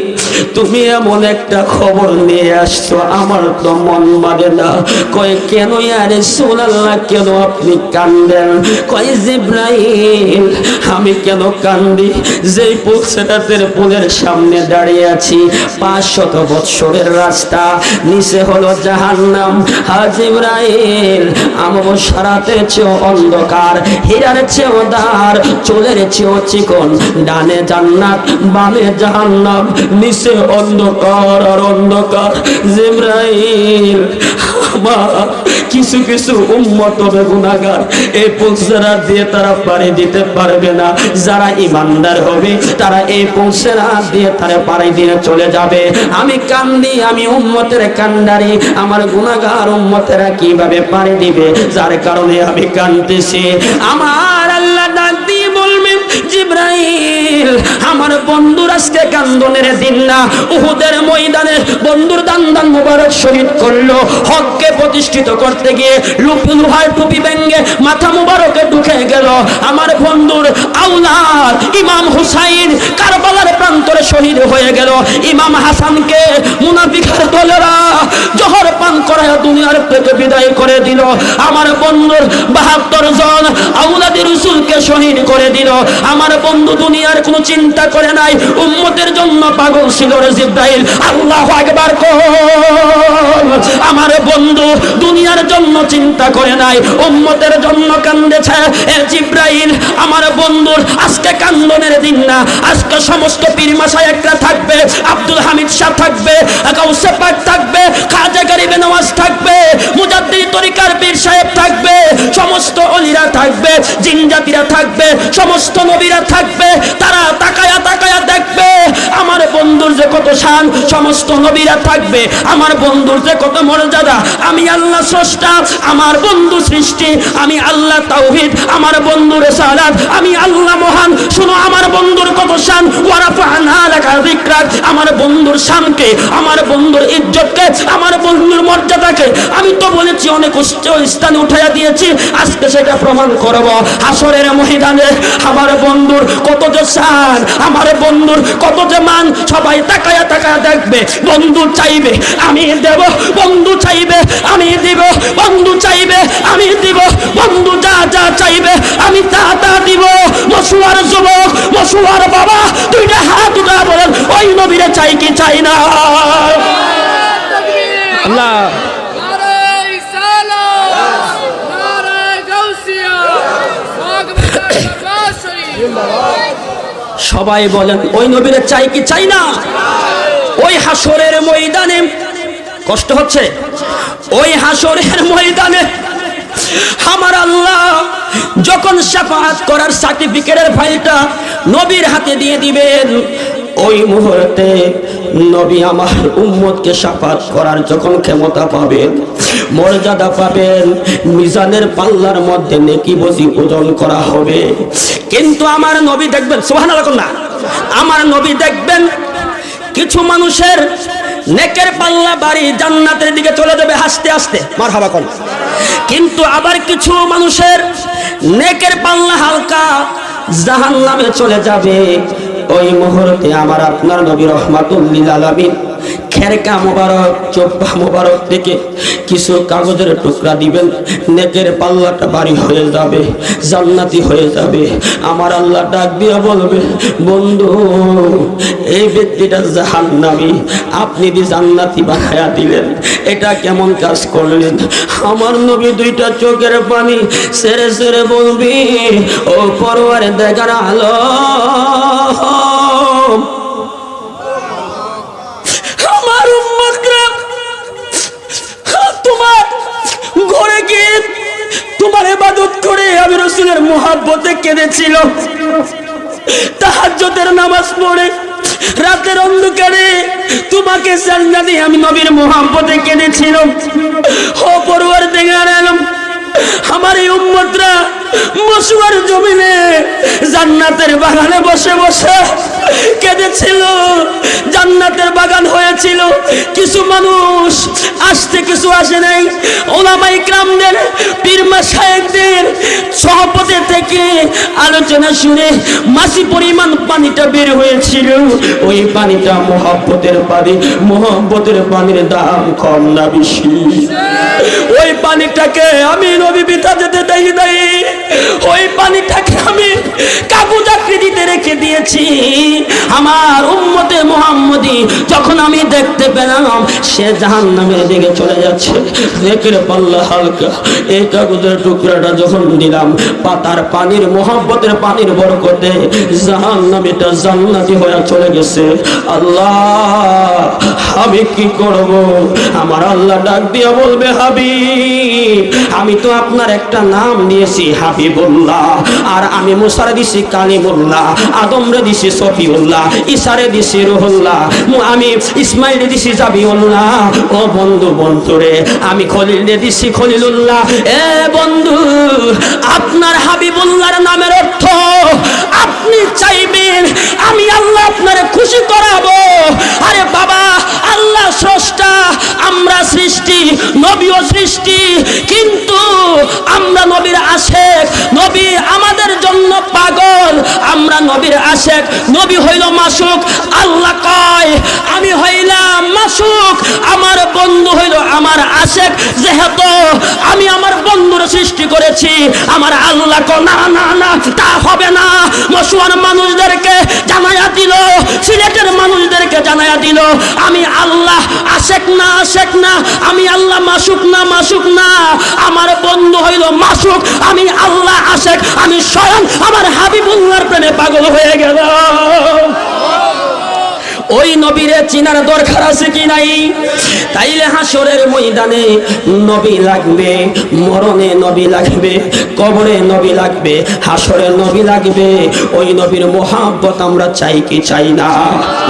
তুমি এমন একটা খবর নিয়ে আসছো আমার তো মন মানে না। কয় কেন ইয়া রাসূলুল্লাহ, কেন আপনি কান্দেন? কয় জিবরাইল, আমি কেন কান্দি? যেই পৌঁছেরাতের পোলের সামনে দাঁড়িয়ে আছি, 500 বৎসরের রাস্তা, নিচে হলো জাহান্নাম। হা জিবরাইল, আমবসারাতের চেয়েও অন্ধকার, হীরার চেয়েও দার, চুলের চেয়েও চিকন, ডানে জান্নাত বামে জাহান্নাম, নিচে অন্ধকার আর অন্ধকার। জিবরাইল, আমার কিছু কিছু উম্মত হবে গুনাহগার, এই পৌঁছেরাত দিয়ে তারা পাড়ি দিতে পারবে না। যারা ইমানদার হবে তারা এই পৌঁছেরাত দিয়ে তারা পাড়ি দিয়ে চলে যাবে। আমি কান্দি, আমি উম্মতের কান্ডারি, আমার গুনাহগার উম্মতেরা কিভাবে পাড়ি দিবে? যার কারণে আমি কাঁদতেছি। আমার আল্লাহ ডাক দিয়ে বলবেন জিবরাইল আমার বন্ধুর আজকে কান্দনের দিন না, উহুদের ময়দানে বন্ধুর দান মুবারক শহীদ করলো। হককে প্রতিষ্ঠিত করতে গিয়ে লোহার টুপি ভেঙে মাথা মুবারকে ঢুকে গেল। আমার বন্ধুর আওলাদ ইমাম হুসাইন কারবালার প্রান্তরে শহীদ হয়ে গেল। ইমাম হাসানকে মুনাফিকের দলেরা জহর পান করায় দুনিয়ার থেকে বিদায় করে দিল। আমার বন্ধুর 72 জন আওলাদি রাসূলকে শহীদ করে দিল। আমার বন্ধু দুনিয়ার কোনো চিন্তা করে নাই, উম্মতের জন্য পাগল ছিল রে জিবরাইল। আল্লাহু আকবার কর। আমার বন্ধু দুনিয়ার জন্য চিন্তা করে নাই, উম্মতের জন্য কান্দেছে। এ জিবরাইল আমার বন্ধুর আজকে কান্দনের দিন না, আজকে সমস্ত পীর মাশায়েখরা থাকবে, আব্দুল হামিদ শাহ থাকবে, গাউসে পাক থাকবে, খাজা গরিবে নওয়াজ থাকবে, মুজাদ্দিদ তরিকার পীর সাহেব থাকবে, সমস্ত ওলিরা থাকবে, জিনজাতিরা থাকবে, সমস্ত নবীরা থাকবে। তারা তাকায়া তাকায়া দেখবে আমার বন্ধুর যে কত শান, সমস্ত নবীরা থাকবে। আমার বন্ধুর যে কত মর্যাদা, আমি আল্লাহ স্রষ্টা, আমার বন্ধু সৃষ্টি, আমি আল্লাহ তাওহীদ, আমার বন্ধু রিসালাত, আমি আল্লাহ মহান। শুনো আমার বন্ধুর কত শান, ওয়ারাফা'না লাকা যিকরাক। আমার বন্ধুর শানকে, আমার বন্ধুর ইজ্জতকে, আমার বন্ধুর মর্যাদাকে আমি তো বলেছি অনেক উচ্চ স্থানে উঠাইয়া দিয়েছি, আজকে সেটা প্রমাণ করব হাসরের ময়দানে। আমার বন্ধুর কত যে শান, আমার বন্ধুর কত যে মান, সবাই তাকায়া তাকায়া দেখবে। বন্ধু চাইবে আমি দেব, বন্ধু চাইবে আমি দিব, বন্ধু চাইবে আমি দিব, বন্ধু যা যা চাইবে আমি তা তা দিব। মশুয়ার যুবক, মশুয়ার বাবা, দুইটা হাত উঠা বলেন ওই নবীরে চাই কি চাই না? আল্লাহ সবাই বলেন ওই নবীরে চাই কি চাই না? ওই হাসরের ময়দানে কষ্ট হচ্ছে, ওই হাসরের ময়দানে আমার আল্লাহ যখন শাফাআত করার সার্টিফিকেটের ফাইলটা নবীর হাতে দিয়ে দিবেন, ওই মুহূর্তে নবী আমার উম্মতকে শাফাআত করার যখন ক্ষমতা পাবেন, মর্যাদা পাবেন, মিজানের পাল্লার মধ্যে নেকি বজি ওজন করা হবে। কিন্তু আমার নবী দেখবেন, সুবহানাল্লাহ না, আমার নবী দেখবেন কিছু মানুষের নেকের পাল্লা বাড়ি জান্নাতের দিকে চলে যাবে হাসতে হাসতে, মারহাবা কোন। কিন্তু আবার কিছু মানুষের নেকের পাল্লা হালকা, জাহান্নামে চলে যাবে। ওই মুহূর্তে আমার আপনার নবী রাহমাতুল লিল আলামিন খেরকা মোবারক, চোপ্পা মোবারক থেকে কিছু কাগজের টুকরা দিবেন, নেকের পাল্লাটা বাড়ি হয়ে যাবে, জান্নাতি হয়ে যাবে। আমার আল্লাহ ডাক দিয়ে বলবে, বন্ধু এই ব্যক্তিটা জাহান্নামী, আপনি দি জান্নাতি বানায়া দিলেন, এটা কেমন কাজ করলেন? আমার নবী দুইটা চোখের পানি সেরে সেরে বলবি, ও পরওয়ার দেখার আলো, আমার উম্মতরা তোমার ঘরে গিয়ে তোমার ইবাদত করে আমি রাসূলের মুহাব্বতে কেঁদেছিল, তাহাজ্জুদের নামাজ পড়ে রাতের অন্ধকারে তোমাকে সাজদা দিয়ে আমি নবীর মুহাব্বতে কেঁদেছিল। ও পরওয়ারদিগার আলম, আমার এই উম্মতরা মশওয়ার জমিনে জান্নাতের বাগানে বসে বসে কেঁদেছিল। জান্নাতের বাগান হয়েছিল, কিছু মানুষ আসতে কিছু আসে নাই। ওলামায়ে কিরামদের, পীর মাশায়েখদের সহপতে থেকে আলোচনা শুনে মাসি পরিমাণ পানিটা বের হয়েছিল। ওই পানিটা মহব্বতের পানি, মহব্বতের পানির দাম কম না বেশি? ওই পানিটাকে আমি নবী পিতা যেতে দেই নাই, ওই পানিটাকে আমি কাগজ আকৃতিতে রেখে দিয়েছি। আমার উম্মতে মুহাম্মদী যখন আমি দেখতে পেলাম সে জাহান্নামের দিকে চলে যাচ্ছে, নেকের পাল্লা হালকা, এই কাগজের টুকরাটা যখন দিলাম, পাতার পানির, মুহাব্বতের পানির বরকতে জাহান্নামীটা জান্নাতি হয়ে চলে গেছে। আল্লাহ আমি কি করব? আমার আল্লাহ ডাক দিয়ে বলবে, হাবিব আমি তো আপনার একটা নাম দিয়েছি হাবিবুল্লাহ, আর আমি মুসারে দিছি কালিমুল্লাহ, আদমরে দিছি সফিউল্লাহ, ঈসারে দিছি রুহুল্লাহ, আমি ইসমাইলে দিছি জাবিউল্লাহ। ও বন্ধু, বন্ধুরে আমি খলিলে দিছি খলিলুল্লাহ। এ বন্ধু, আপনার হাবিবুল্লাহর নামের অর্থ আপনি চাইবেন আমি আল্লাহ আপনারে খুশি করাবো। আরে বাবা, আল্লাহ স্রষ্টা, আমরা সৃষ্টি, নবীও সৃষ্টি, কিন্তু আমরা নবীর আশেক, নবী আমাদের জন্য পাগল, আমরা নবীর আশেক, নবী হইল মাসুক। আল্লাহ কয় আমি হইলাম মাসুক, আমার বন্ধু হইল আমার আশেক, যেহেতু আমি আমার বন্ধুর সৃষ্টি করেছি। আমার আল্লাহ কয় না না না, তা হবে না। মশুয়ার মানুষদেরকে জানায়া দিল, সিলেটের মানুষদেরকে জানায়া দিল আমি আল্লাহ আশেক না, আশেক না, আমি আল্লাহ মাসুক না, মাসুক না, আমার বন্ধু হইল মাসুক, আমি আল্লাহ আশেক, আমি স্বয়ং আমার হাবিবুল্লাহর প্রেমে পাগল হয়ে গেলাম। ওই নবীরে চিনার দরকার আছে কি নাই? তাইলে হাসরের ময়দানে নবী লাগবে, মরণে নবী লাগবে, কবরে নবী লাগবে, হাসরে নবী লাগবে। ওই নবীর মোহাব্বত আমরা চাই কি চাই না?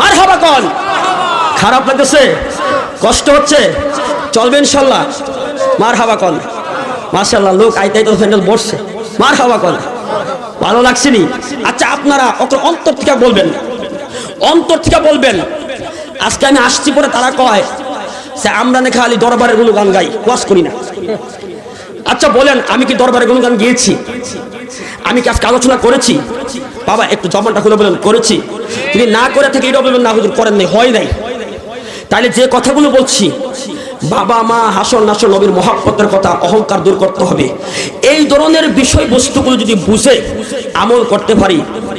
মারহাবা কোন? খারাপ লাগতেছে, কষ্ট হচ্ছে, চলবে ইনশাল্লাহ? মারহাবা কোন? মাশাআল্লাহ, লোক আইতাই তো ফ্যান্ডেল বসছে, মারহাবা কোন? ভালো লাগছেনি? আচ্ছা, আপনারা অন্তর থেকে বলবেন, অন্তর থেকে বলবেন। আজকে আমি আসছি পরে তারা কয় যে আমরা না খালি দরবারের গুণগান গাই, ওয়াজ করি না। আচ্ছা বলেন, আমি কি দরবারের গুণগান গিয়েছি? আমি কি আজকে আলোচনা করেছি? বাবা একটু জবানটা খুলে বলেন করেছি। যদি না করে থাকে এটা বলবেন না হুজুর করেন নাই, হয় নাই। তাইলে যে কথাগুলো বলছি, বাবা মা, হাসর নাসর, নবীর মহাব্বতের কথা, অহংকার দূর করতে হবে। এই ধরনের বিষয়বস্তুগুলো যদি বুঝে আমল করতে পারি,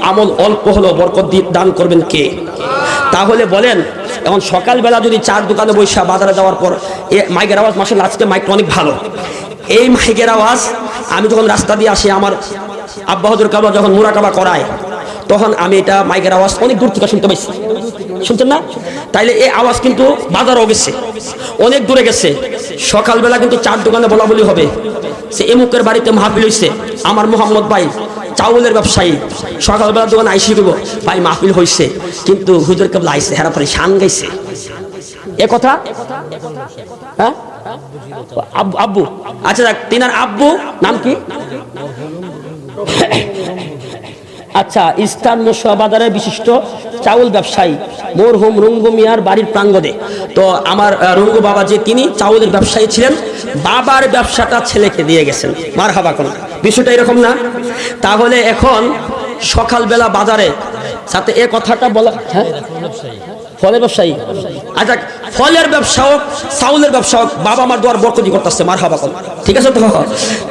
আমল অল্প হলেও বরকত দান করবেন কে? তাহলে বলেন, এখন সকালবেলা যদি চার দোকানে বৈশা বাজারে যাওয়ার পর মাইকের আওয়াজ, মাসাল্লাহ আজকে মাইকটা অনেক ভালো, এই মাইকের আওয়াজ আমি যখন রাস্তা দিয়ে আসি, আমার আব্বা হুজুর কাবা যখন মুরাকাবা করায়, তখন আমি এটা মাইকের আওয়াজ অনেক দূর থেকে শুনতে পাইছি, শুনছেন না? তাইলে এই আওয়াজ কিন্তু বাজারও গেছে, অনেক দূরে গেছে। সকালবেলা কিন্তু চার দোকানে বলা বলি হবে সে এমুকের বাড়িতে মাহফিল হয়েছে, আমার মোহাম্মদ ভাই চাউলের ব্যবসায়ী, সকালবেলা দোকানে আইসি দেবো, ভাই মাহফিল হয়েছে, কিন্তু হুজুর কেবল আইসে, হেরা পরে শান গাইছে, এ কথা। হ্যাঁ, আব্বু, আচ্ছা দেখ, তিনার আব্বু নাম কি? আচ্ছা, ইস্টার্ন মশুয়া বাজারের বিশিষ্ট চাউল ব্যবসায়ী মরহুম রঙ্গু মিয়ার বাড়ির প্রাঙ্গণে। তো আমার রঙ্গু বাবা যে তিনি চাউলের ব্যবসায়ী ছিলেন, বাবার ব্যবসাটা ছেলেকে দিয়ে গেছেন। মারহাবা কোন? বিষয়টা এরকম না? তাহলে এখন সকালবেলা বাজারে সাথে এ কথাটা বলা, হ্যাঁ ফলের ব্যবসায়ী, আচ্ছা ফলের ব্যবসা হোক, চাউলের ব্যবসা হোক, বাবা আমার দোয়ার বরকতি করতেছে, মারহাবা কোন? ঠিক আছে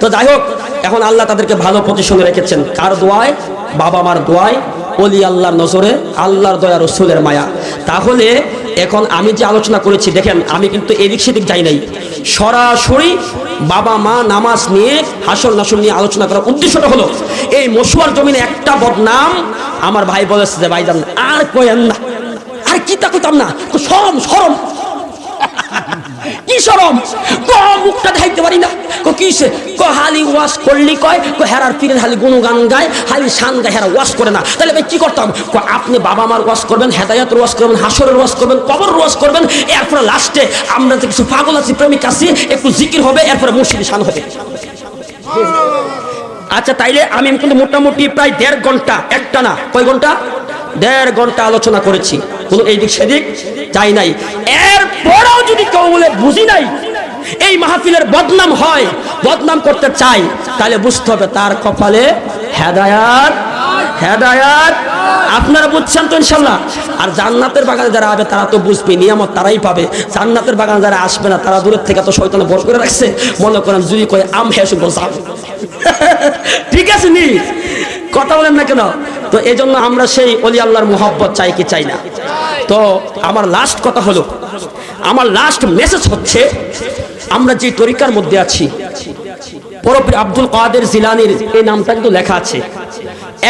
তো যাই হোক, এখন আল্লাহ তাদেরকে ভালো পজিশনে রেখেছেন। কার দোয়ায়? বাবা মার দোয়ায়, ওলি আল্লাহর নজরে, আল্লাহর দয়া, রসুলের মায়া। তাহলে এখন আমি যে আলোচনা করেছি, দেখেন আমি কিন্তু এদিক সেদিক যাই নাই, সরাসরি বাবা মা, নামাজ নিয়ে, হাসর নাসর নিয়ে আলোচনা করার উদ্দেশ্যটা হলো এই মশুয়ার জমিনে একটা বদনাম। আমার ভাই বলেছে যে ভাইজান আর কয়েন না, আর কি তা কইতাম না, শরম শরম, কি শরম, মুখটা দেখাইতে পারি না, কিসে হালি ওয়াশ করলি, কয় হেরার পীরের হালি গুণগান গায়, হালি শান গায়, হেরা ওয়াশ করে না। তাহলে ভাই কি করতাম? আপনি বাবা মার ওয়াশ করবেন, হেদায়াতের ওয়াশ করবেন, হাসরের ওয়াশ করবেন, কবর ওয়াশ করবেন, এরপরে লাস্টে আমরা যে কিছু পাগল আছি, প্রেমিক আছি, একটু জিকির হবে, এরপরে মুর্শিদি শান হবে। আচ্ছা, তাইলে আমি কিন্তু মোটামুটি প্রায় 1.5 ঘন্টা, একটা না, কয় ঘন্টা? 1.5 ঘন্টা আলোচনা করেছি, কোনো এই দিক সেদিক যাই নাই। এরপরেও যদি কেউ বলে বুঝি নাই, এই মাহফিলের বদনাম হয়, বদনাম করতে চাই, তাহলে বুঝতে হবে তার কপালে হেদায়াত, হেদায়াত। আপনারা বুঝছেন তো ইনশাল্লাহ? আর জান্নাতের বাগানে যারা আসবে তারা তো বুঝবে, নিয়ামত তারাই পাবে। জান্নাতের বাগানে যারা আসবে না, তারা দূরের থেকে তো শয়তানে বশ করে রাখছে, মনে করেন যদি কয় আম হেসু বলছাম। ঠিক আছে নি, কথা বলেন না কেন? তো এই জন্য আমরা সেই ওলি আল্লাহর মুহাব্বত চাই কি চাই না? তো আমার লাস্ট কথা হলো, আমার লাস্ট মেসেজ হচ্ছে, আমরা যে তরিকার মধ্যে আছি, পরপীর আব্দুল কাদের জিলানীর এই নামটা কিন্তু লেখা আছে।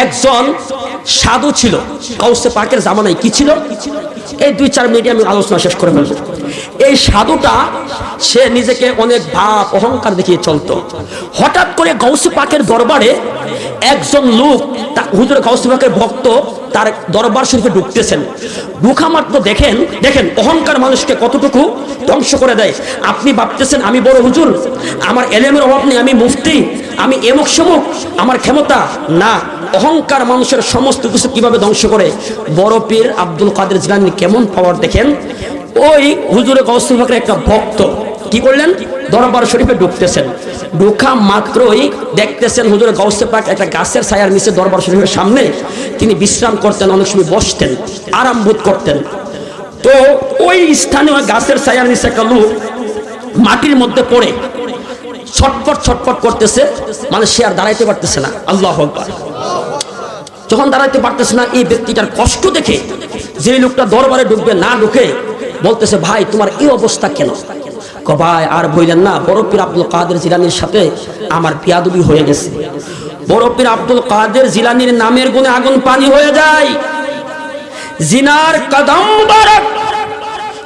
একজন সাধু ছিল গাউসে পাকের জামানায়। কি ছিল? এই 2-4 মিনিটে আমি আলোচনা শেষ করে ফেলবো। এই সাধুটা সে নিজেকে অনেক ভাব অহংকার দেখিয়ে চলতো। হঠাৎ করে গাউসে পাকের দরবারে একজন লোক, হুজুর গাউসে পাকের ভক্ত, তার দরবার শরীফে ঢুকতেছেন। ঢুকা মাত্র দেখেন অহংকার মানুষকে কতটুকু ধ্বংস করে দেয়। আপনি ভাবতেছেন আমি বড় হুজুর, আমার এলেমের অভাব নেই, আমি মুফতি, আমি এমুক সমুক, আমার ক্ষমতা না। অহংকার মানুষের সমস্ত কিছু কিভাবে ধ্বংস করে। বড় পীর আব্দুল কাদের জিলানী কেমন পাওয়ার দেখেন। ওই হুজুরে গাউসুল পাকের একটা ভক্ত কি করলেন, দরবার শরীফে ঢুকতেছেন, ঢোকা মাত্রই দেখতেছেন হুজুরে গাউসুল পাক একটা গাছের ছায়ার নিচে দরবার শরীফের সামনে তিনি বিশ্রাম করতেন, অনেক সময় বসতেন, আরাম বোধ করতেন। তো ওই স্থানীয় গাছের ছায়ার নিচে একটা লোক মাটির মধ্যে পড়ে ছটফট ছটফট করতেছে, মানে সে আর দাঁড়াইতে পারতেছে না। আল্লাহু আকবার। যখন দাঁড়াইতে পারতেছে না, এই ব্যক্তিটার কষ্ট দেখে যে লোকটা দরবারে ঢুকবে না ঢুকে বলতেছে, ভাই তোমার এই অবস্থা কেন? ভাই আর বললেন না, বড় পীর আব্দুল কাদের জিলানীর সাথে আমার বিয়াদবি হয়ে গেছে। বড় পীর আব্দুল কাদের জিলানীর নামের গুণে আগুন পানি হয়ে যায়। জিনার কদম মুবারক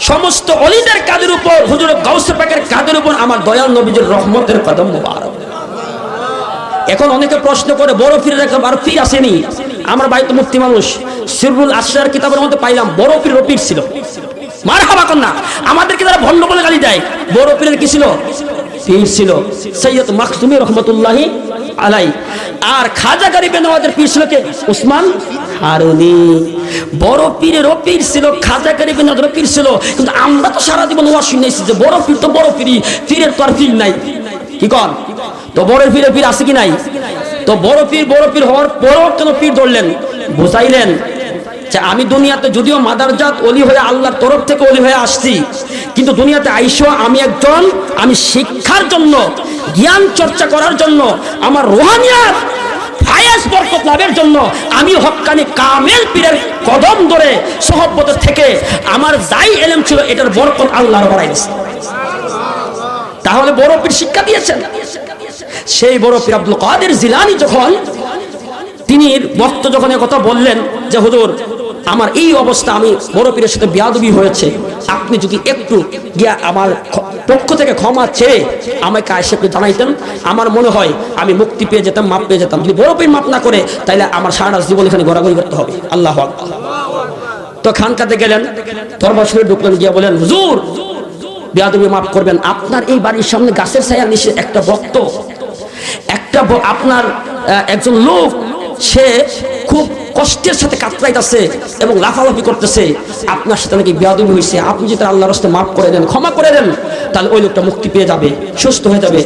সমস্ত ওলিদের কাদের উপর, হুজুর গাউসে পাকের কাদের উপর আমার দয়াল নবীজির রহমতের কদম মুবারক। এখন অনেকে প্রশ্ন করে, বড় পীরের একবার পীর আসেনি? আমার ভাই তো মুফতি মানুষ, সিররুল আসরার কিতাবের মধ্যে পাইলাম বড় পীর পীর ছিল। মারহাবা কন্যা। আমাদেরকে যারা ভণ্ড বলে গালি দেয়, বড় পীরের কি ছিল? পীর ছিল সৈয়দ মাকসুমী রহমতুল্লাহি আলাই। আর খাজা গরিবে নওয়াজের পীর ছিল কে? উসমান হারুনি। বড় পীরের পীর ছিল, খাজা গরিবে নওয়াজের পীর ছিল। কিন্তু আমরা তো সারা জীবন ওয়াজ শুনেছি যে বড় পীর তো বড় পীরই, পীরের তো আর পীর নাই। কি কন? তো বড় পীরের পীর আছে কি নাই? তো বড় পীর হওয়ার পরও কেন পীর ধরলেন? বুঝাইলেন যে আমি দুনিয়াতে যদিও মাদারজাত ওলি হয়ে আল্লাহর তরফ থেকে ওলি হয়ে আসছি, কিন্তু দুনিয়াতে আইসো আমি শিক্ষার জন্য, জ্ঞান চর্চা করার জন্য, আমার রুহানিয়াত ফায়েজ বরকত লাভের জন্য আমি হক্কানি কামেল পীরের কদম ধরে সোহবত থেকে আমার যাই ইলম ছিল এটার বরকত আল্লাহর বাড়াই দিয়েছে। তাহলে বড় পীর শিক্ষা দিয়েছেন। সেই বড় পীর আব্দুল কাদের জিলানী যখন তিনি ভক্ত যখন কথা বললেন যে হুজুর আমার এই অবস্থা, আমি বড় পীরের সাথে বিয়াদবি হয়েছে, আপনি যদি একটু গিয়া আমার পক্ষ থেকে ক্ষমা চেয়ে আমাকে আয়েশা একটু জানাইতেন, আমার মনে হয় আমি মুক্তি পেয়ে যেতাম, মাপ পেয়ে যেতাম। যদি বড় পীর মাপ না করে তাহলে আমার সারা জীবন এখানে ঘোরাঘুরি করতে হবে। আল্লাহু আকবার। তো খানকাতে গেলেন, দরবার শরীফে ঢুকলেন, গিয়া বলেন, হুজুর বিয়াদবি মাফ করবেন, আপনার এই বাড়ির সামনে গাছের ছায়ার নিচে একটা ভক্ত, আপনার একজন লোক, সে খুব কষ্টের সাথে কাতরাইতেছে এবং লাফালাফি করতেছে, আপনার সাথে নাকি বিয়াদবি হয়েছে, আপনি যদি আল্লাহর রাস্তায় মাফ করে দেন, ক্ষমা করে দেন, তাহলে ওই লোকটা মুক্তি পেয়ে যাবে, সুস্থ হয়ে যাবে।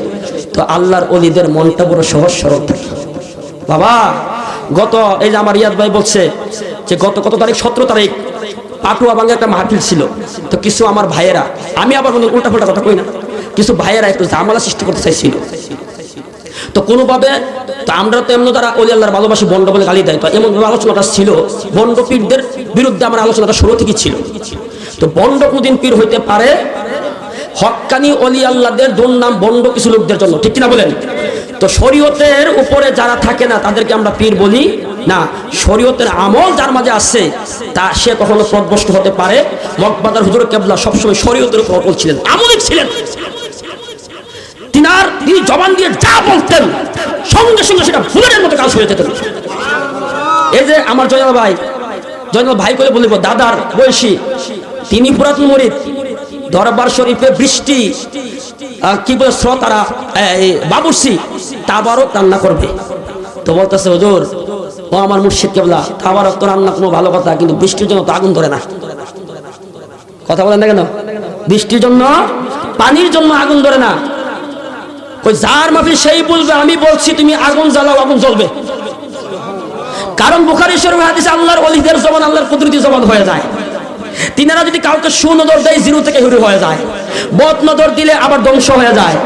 তো আল্লাহর ওলিদের মনটা বড় সহজ সরল থাকে বাবা। এই যে আমার রিয়াদ ভাই বলছে যে কত তারিখ, 17 তারিখ পাটুয়া বাংলা একটা মাহফিল ছিল। তো কিছু আমার ভাইয়েরা, আমি আবার উল্টা পাল্টা কথা কই না, কিছু ভাইয়েরা একটু ঝামেলা সৃষ্টি করতে চাইছিল। তো কোনোভাবে, তো আমরা তো এমন দ্বারা ওলি আল্লাহর ভালোবাসি বন্ড বলে গালি দেয়, তো এমন আলোচনাটা ছিল, বন্ড পীরদের বিরুদ্ধে আমার আলোচনাটা শুরু থেকে ছিল। তো বন্ড কোনদিন পীর হইতে পারে? হক্কানি ওলি আল্লাহদের দুর্নাম বন্ড কিছু লোকদের জন্য, ঠিক কিনা বলেন? তো শরীয়তের উপরে যারা থাকে না তাদেরকে আমরা পীর বলি না। শরীয়তের আমল যার মাঝে আছে তা সে কখনো পথভ্রষ্ট হতে পারে। মগবাজার হুজুর কেবলা সবসময় শরীয়তের উপর অটল ছিলেন, আমলিক ছিলেন। তিনি জবান দিয়ে যা বলতেন সঙ্গে সঙ্গে সেটা ফুলের মতো কাজ হয়ে যেত। এই যে আমার জয়নাল ভাই করে বলিব, দাদার বয়সী, তিনি পুরাতন মুরিদ, দরবার শরীফে বৃষ্টি কি বলে শ্রোতারা বাবুর্চি তাবারক রান্না করবে। তো বলতেছে, হুজুর ও আমার মুর্শিদ কেবলা, তাবারক তো রান্না কোনো ভালো কথা, কিন্তু বৃষ্টির জন্য তো আগুন ধরে না। কথা বলেন না কেন? বৃষ্টির জন্য, পানির জন্য আগুন ধরে না। ওই যার মাফি সেই বলবে, আমি বলছি তুমি আগুন জ্বালাও, আগুন জ্বলবে। কারণ বুখারী শরীফে হাদিসে আল্লাহর ওলিদের জবান আল্লাহর কুদরতি জবান হয়ে যায়। তিনারা যদি কাউকে সুনজর দেয়, জিরো থেকে হিরো হয়ে যায়, বদ নজর দিলে আবার ধ্বংস হয়ে যায়।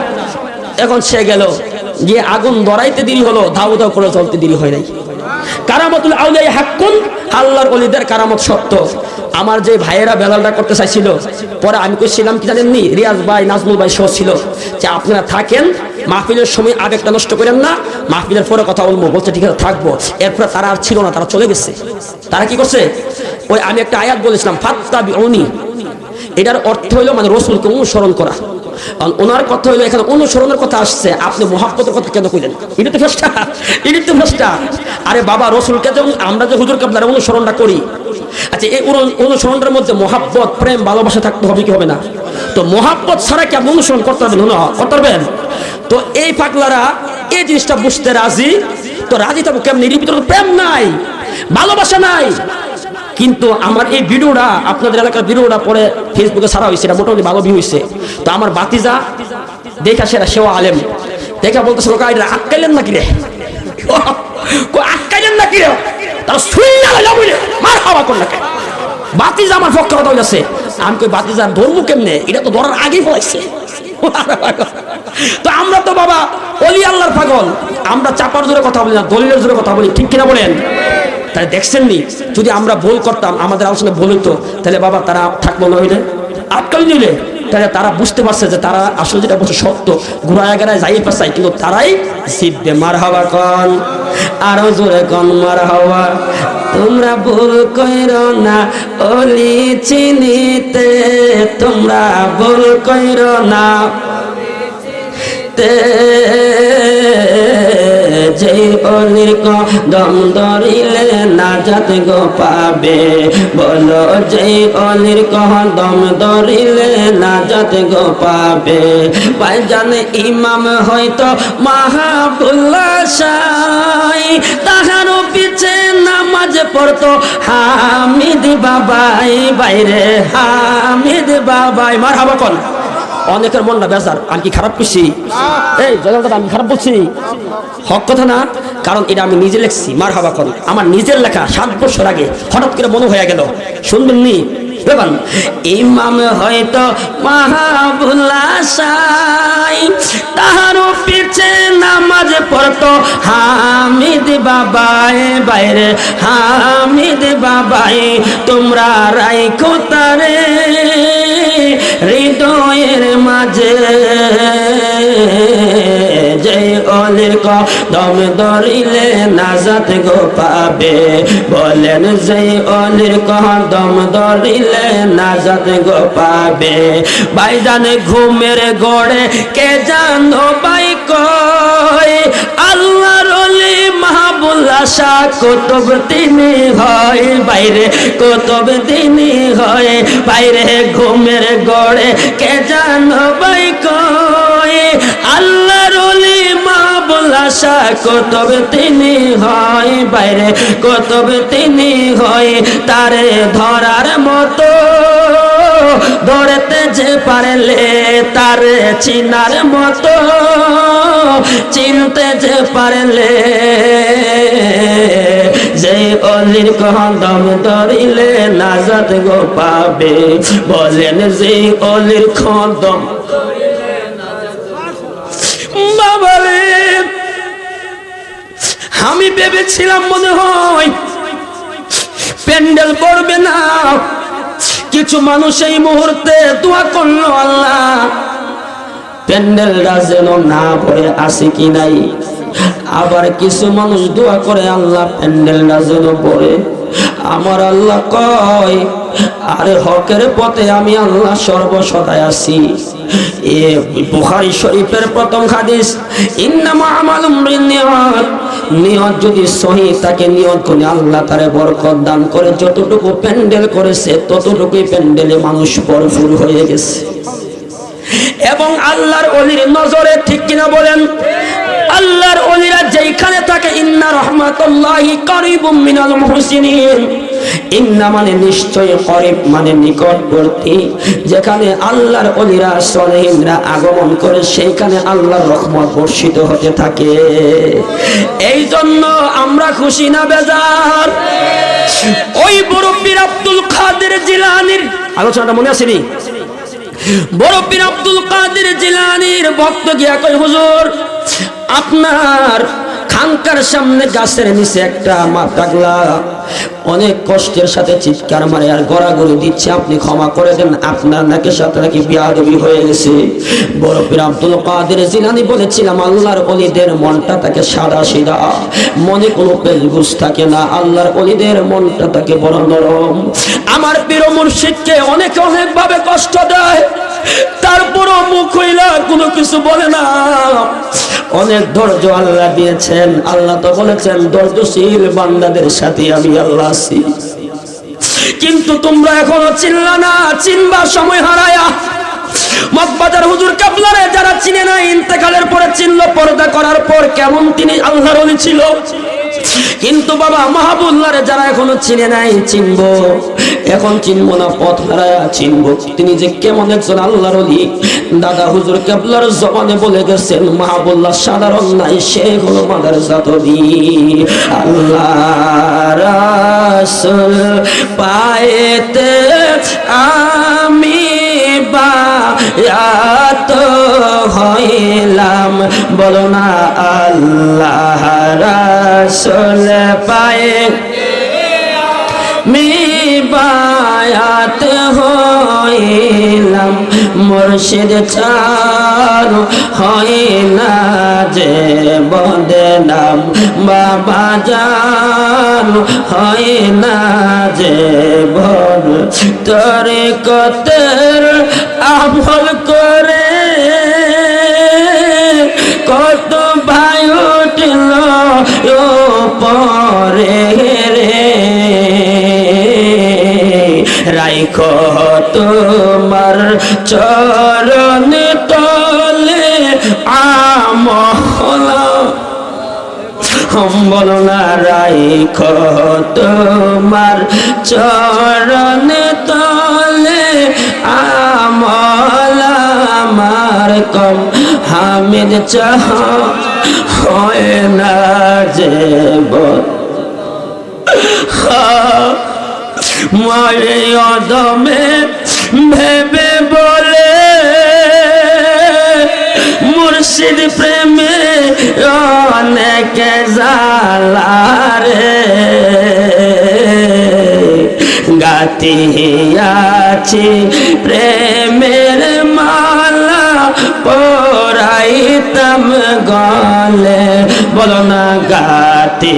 এখন সে গেল, যে আগুন ধরাইতে দেরি হলো, ধাউ ধাউ করে চলতে দেরি হয় নাই। কারামাতুল আউলিয়া হাক্কুন, আল্লাহর ওলিদের কারামত সত্য। আমার যে ভাইয়েরা বেলালটা করতে চাইছিল, পরে আমি কইছিলাম কি জানেননি, রিয়াজ ভাই, নাজমুল ভাই সহ ছিল, যে আপনারা থাকেন, মাহফিলের সময় আবেগটা নষ্ট করেন না, মাহফিলের পরে কথা বলবো। বলছে ঠিক আছে থাকবো। এরপরে তারা আর ছিল না, তারা চলে গেছে। তারা কি করছে? ওই আমি একটা আয়াত বলেছিলাম, ফাত্তাবিউনি, এটার অর্থ হইলো মানে রাসূলকে অনুসরণ করা। ওনার কথা হইলো এখানে অনুসরণের কথা আসছে, আপনি মুহাব্বতের কথা কেন কইলেন? এটা তো ফেসটা। আরে বাবা, রাসূলকে যেমন আমরা যে হুজুর কেবলার অনুসরণটা করি, আচ্ছা এই অনুসরণের মধ্যে মুহাব্বত, প্রেম, ভালোবাসা থাকতে হবে কি হবে না? তো মুহাব্বত ছাড়া কি আপনি অনুসরণ করতে পারবেন? করতে পারবেন? তো এই পাগলারা এই জিনিসটা বুঝতে রাজি। তো তো রাজি থাকবো কেমনি? এর ভিতরে প্রেম নাই, ভালোবাসা নাই। কিন্তু আমার এই ভিডিওটা আপনাদের এলাকার ভিডিওটা পরে ফেসবুকে ছাড়া হয়েছে, এটা মোটামুটি ভালো ভিউ হয়েছে। তো আমার বাতিজা দেখা সেও আলেম দেখা বলতেছে এটা আটকাইলেন নাকি রে, আটকাইলেন নাকি রে, তারা শুই না মার খাওয়া কর নাকি। বাতিজা আমার পক্ষে কথা বলেছে। আমি কই বাতিজার ধর্ম কেমনে, এটা তো ধরার আগেই বলাইছে। তো আমরা তো বাবা অলি আল্লাহর পাগল, আমরা চাপার জোরে কথা বলি না, দলিলের জোরে কথা বলি, ঠিক কিনা বলেন? তাই দেখছেন নি, যদি আমরা ভুল করতাম, আমাদের আলোচনা ভুল হইতো, তাহলে বাবা তারা থাকবো না হইলে, আটকালি নিলে, তাহলে তারা বুঝতে পারছে যে তারা আসলে যেটা বলছে সত্য, ঘুরায় গেড়ায় যাই পারছে, কিন্তু তারাই জিতবে। মার হাওয়া কন, আরো জোরে কন মার হাওয়া। তোমরা ভুল কইরো না অলি চিনিতে, তোমরা ভুল কইরো না যে অলির কদম ধরিলে নাজাত গো পাবে, বলো যে অলির কদম ধরিলে নাজাত গো পাবে। ভাইজান ইমাম হয়তো মাহবুল্লাহ শাহ, তাহার পিছে নামাজ পড়তো হামিদ বাবাই, বাইরে হামিদ বাবাই। মারহাবা কোন। অনেকের মনটা বেজার, আমি কি খারাপ করছি? এই জগৎটা আমি খারাপ বলছি? হক কথা না, কারণ এটা আমি নিজে লিখছি। মারহাবা কোন আমার নিজের লেখা, 7 বছর আগে হঠাৎ করে মনে হয়ে গেল, শুনবেন নি? ইমাম হয়তো মাহবুল্লাহ শাহ, তাহার পিছে নামাজ পড়তো হামিদ বাবাই, বাইরে হামিদ বাবাই। তোমরা রাইখো তারে হৃদয়ের মাঝে, যে অলির কদম ধরিলে নাজাত গো পাবে, বলেন যে অলির কদম ধরিলে নাজাত গো পাবে। ভাইজান ঘুমের গড়ে কে জানো ভাই কয়, আল্লাহর ওলি মাহবুল্লাহ শাহ কুতুব তিনি হয়, বাইরে কুতুব তিনি হয়, বাইরে ঘুমের গড়ে কে জানো ভাই কয়, আল্লাহর ওলি মাহবুল্লাহ শাহ কুতুব তিনি হয়, বাইরে কুতুব তিনি হয়। তারে ধরার মতো ধরতে যে পারলে, তারে চিনার মতো চিনতে যে পারলে, যে অলির কদম ধরিলে নাজাত গো পাবে, বলেন যে অলির কদম। বাবারে আমি ভেবেছিলাম মনে হয় প্যান্ডেল পড়বে না, কিছু মানুষ এই মুহূর্তে দোয়া করলো আল্লাহ প্যান্ডেলটা যেন না পড়ে আসে কি নাই। আবার কিছু মানুষ দোয়া করে আল্লাহ প্যান্ডেলটা যেন পড়ে। আমার আল্লাহ কয়, আরে হকের পথে আমি আল্লাহ সর্বসদায় আছি। এ বুখারী শরীফের প্রথম হাদিস, ইন্নামা আমালুম বিন্নিয়াত। নিয়ত যদি সহি থাকে, নিয়ত করে আল্লাহ তারে বরকত দান করে। যতটুকু প্যান্ডেল করেছে ততটুকুই প্যান্ডেলে মানুষ ভরপুর হয়ে গেছে। এবং আল্লাহর ওলির নজরে, ঠিক কিনা বলেন? আল্লাহর ওলিরা যেখানে থাকে, ইন্না রাহমাতুল্লাহি কারিবুম মিনাল মুহসিনিন। ইন্না মানে নিশ্চয়, করিব মানে নিকটবর্তী। যেখানে আল্লাহর ওলিরা সলিহিনরা আগমন করে, সেইখানে আল্লাহর রহমত বর্ষিত হতে থাকে। এই জন্য আমরা খুশি না বেজার? ওই বড় পীর আব্দুল কাদের জিলানীর আলোচনাটা মনে আছে নি? বড় পীর আব্দুল কাদের জিলানীর ভক্ত গিয়া কই, হুজুর আপনার খানকার সামনে গাছের নিচে একটা মা পাগলা অনেক কষ্টের সাথে চিৎকার মারে আর গড়াগড়ি দিচ্ছে, আপনি ক্ষমা করে দেন, আপনার নাকি সাথে নাকি বিয়াদবি হয়ে গেছে। বড় পীর আব্দুল কাদের জিলানী বলেছিলাম, আল্লাহর ওলিদের মনটা তাকে সাদা সিধা, মনে কোনো পেলগুস থাকে না। আল্লাহর ওলিদের মনটা তাকে বড় নরম। আমার পীর মুর্শিদকে অনেকে অনেক ভাবে কষ্ট দেয়, তারপরও মুখ হইলা কোনো কিছু বলে না। অনেক ধৈর্য আল্লাহ দিয়েছেন। আল্লাহ তো বলেছেন, ধৈর্যশীল বান্দাদের সাথে আমি আল্লাহ আছি। কিন্তু তোমরা এখনো চিনলা না, চিনবার সময় হারায়া। মগবাজার হুজুর কেবলারে যারা চিনে না, ইন্তেকালের পরে চিনলো, পর্দা করার পর কেমন তিনি আল্লাহর ওলি ছিল। কিন্তু বাবা মাহবুবুল্লাহরে যারা এখনো চিনে নাই চিনবো, এখন চিনবো না, পথ হারায়া চিনবো তিনি যে কেমন একজন আল্লাহর ওলি। দাদা হুজুর কেবলার জবানে বলে গেছেন মাহবুবুল্লাহ সাধারণ নাই, সে হলো মাদারজাত ওলি। আল্লাহ রাসূল পায়েতে আমি বায়াত হইলাম, বলো না আল্লাহ রাসূল পায়ে আমি বায়াত হইলাম, মুর্শিদ ছাড় হয় না যে বদনাম, বাবা জান হয় না যে বদ, তরিকতের আমল করে কত ভাই উঠল পরে রে, রাইখো তোমার চরণ তলে আমল, বলো না রাইখো তোমার চরণ তলে আমল, আমার কম হামিদ চাহ হয় না যে মারে অদমে ভেবে বলে মুর্শিদ প্রেমে অনেক জালারে, গাতিয়াছি প্রেমের মালা পরাইতাম গলে, বলো না গাতি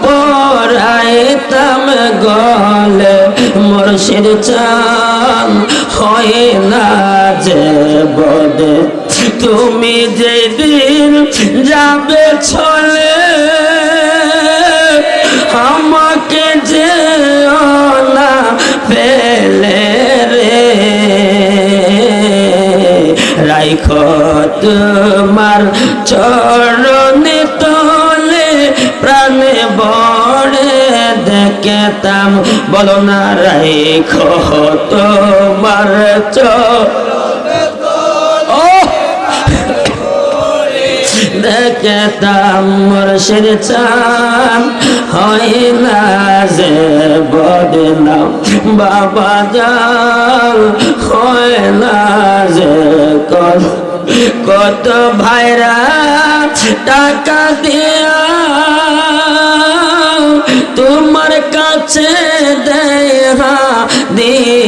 পরাইতাম গলে, মুর্শিদ চান হয় না যে বদে, তুমি যেদিন যাবে চলে আমাকে যে না ফেলে রে, রাইখো তোমার চরণে তলে প্রাণে বড়ে দেখতাম, বলো না রাইখো তোমার চরণে দেখতাম, মুর্শিদ চান হয় না যে বদনাম, বাবা জান হয় না যে কত ভাইরা টাকা দিয়া তোমার কাছে দেয়া দিয়ে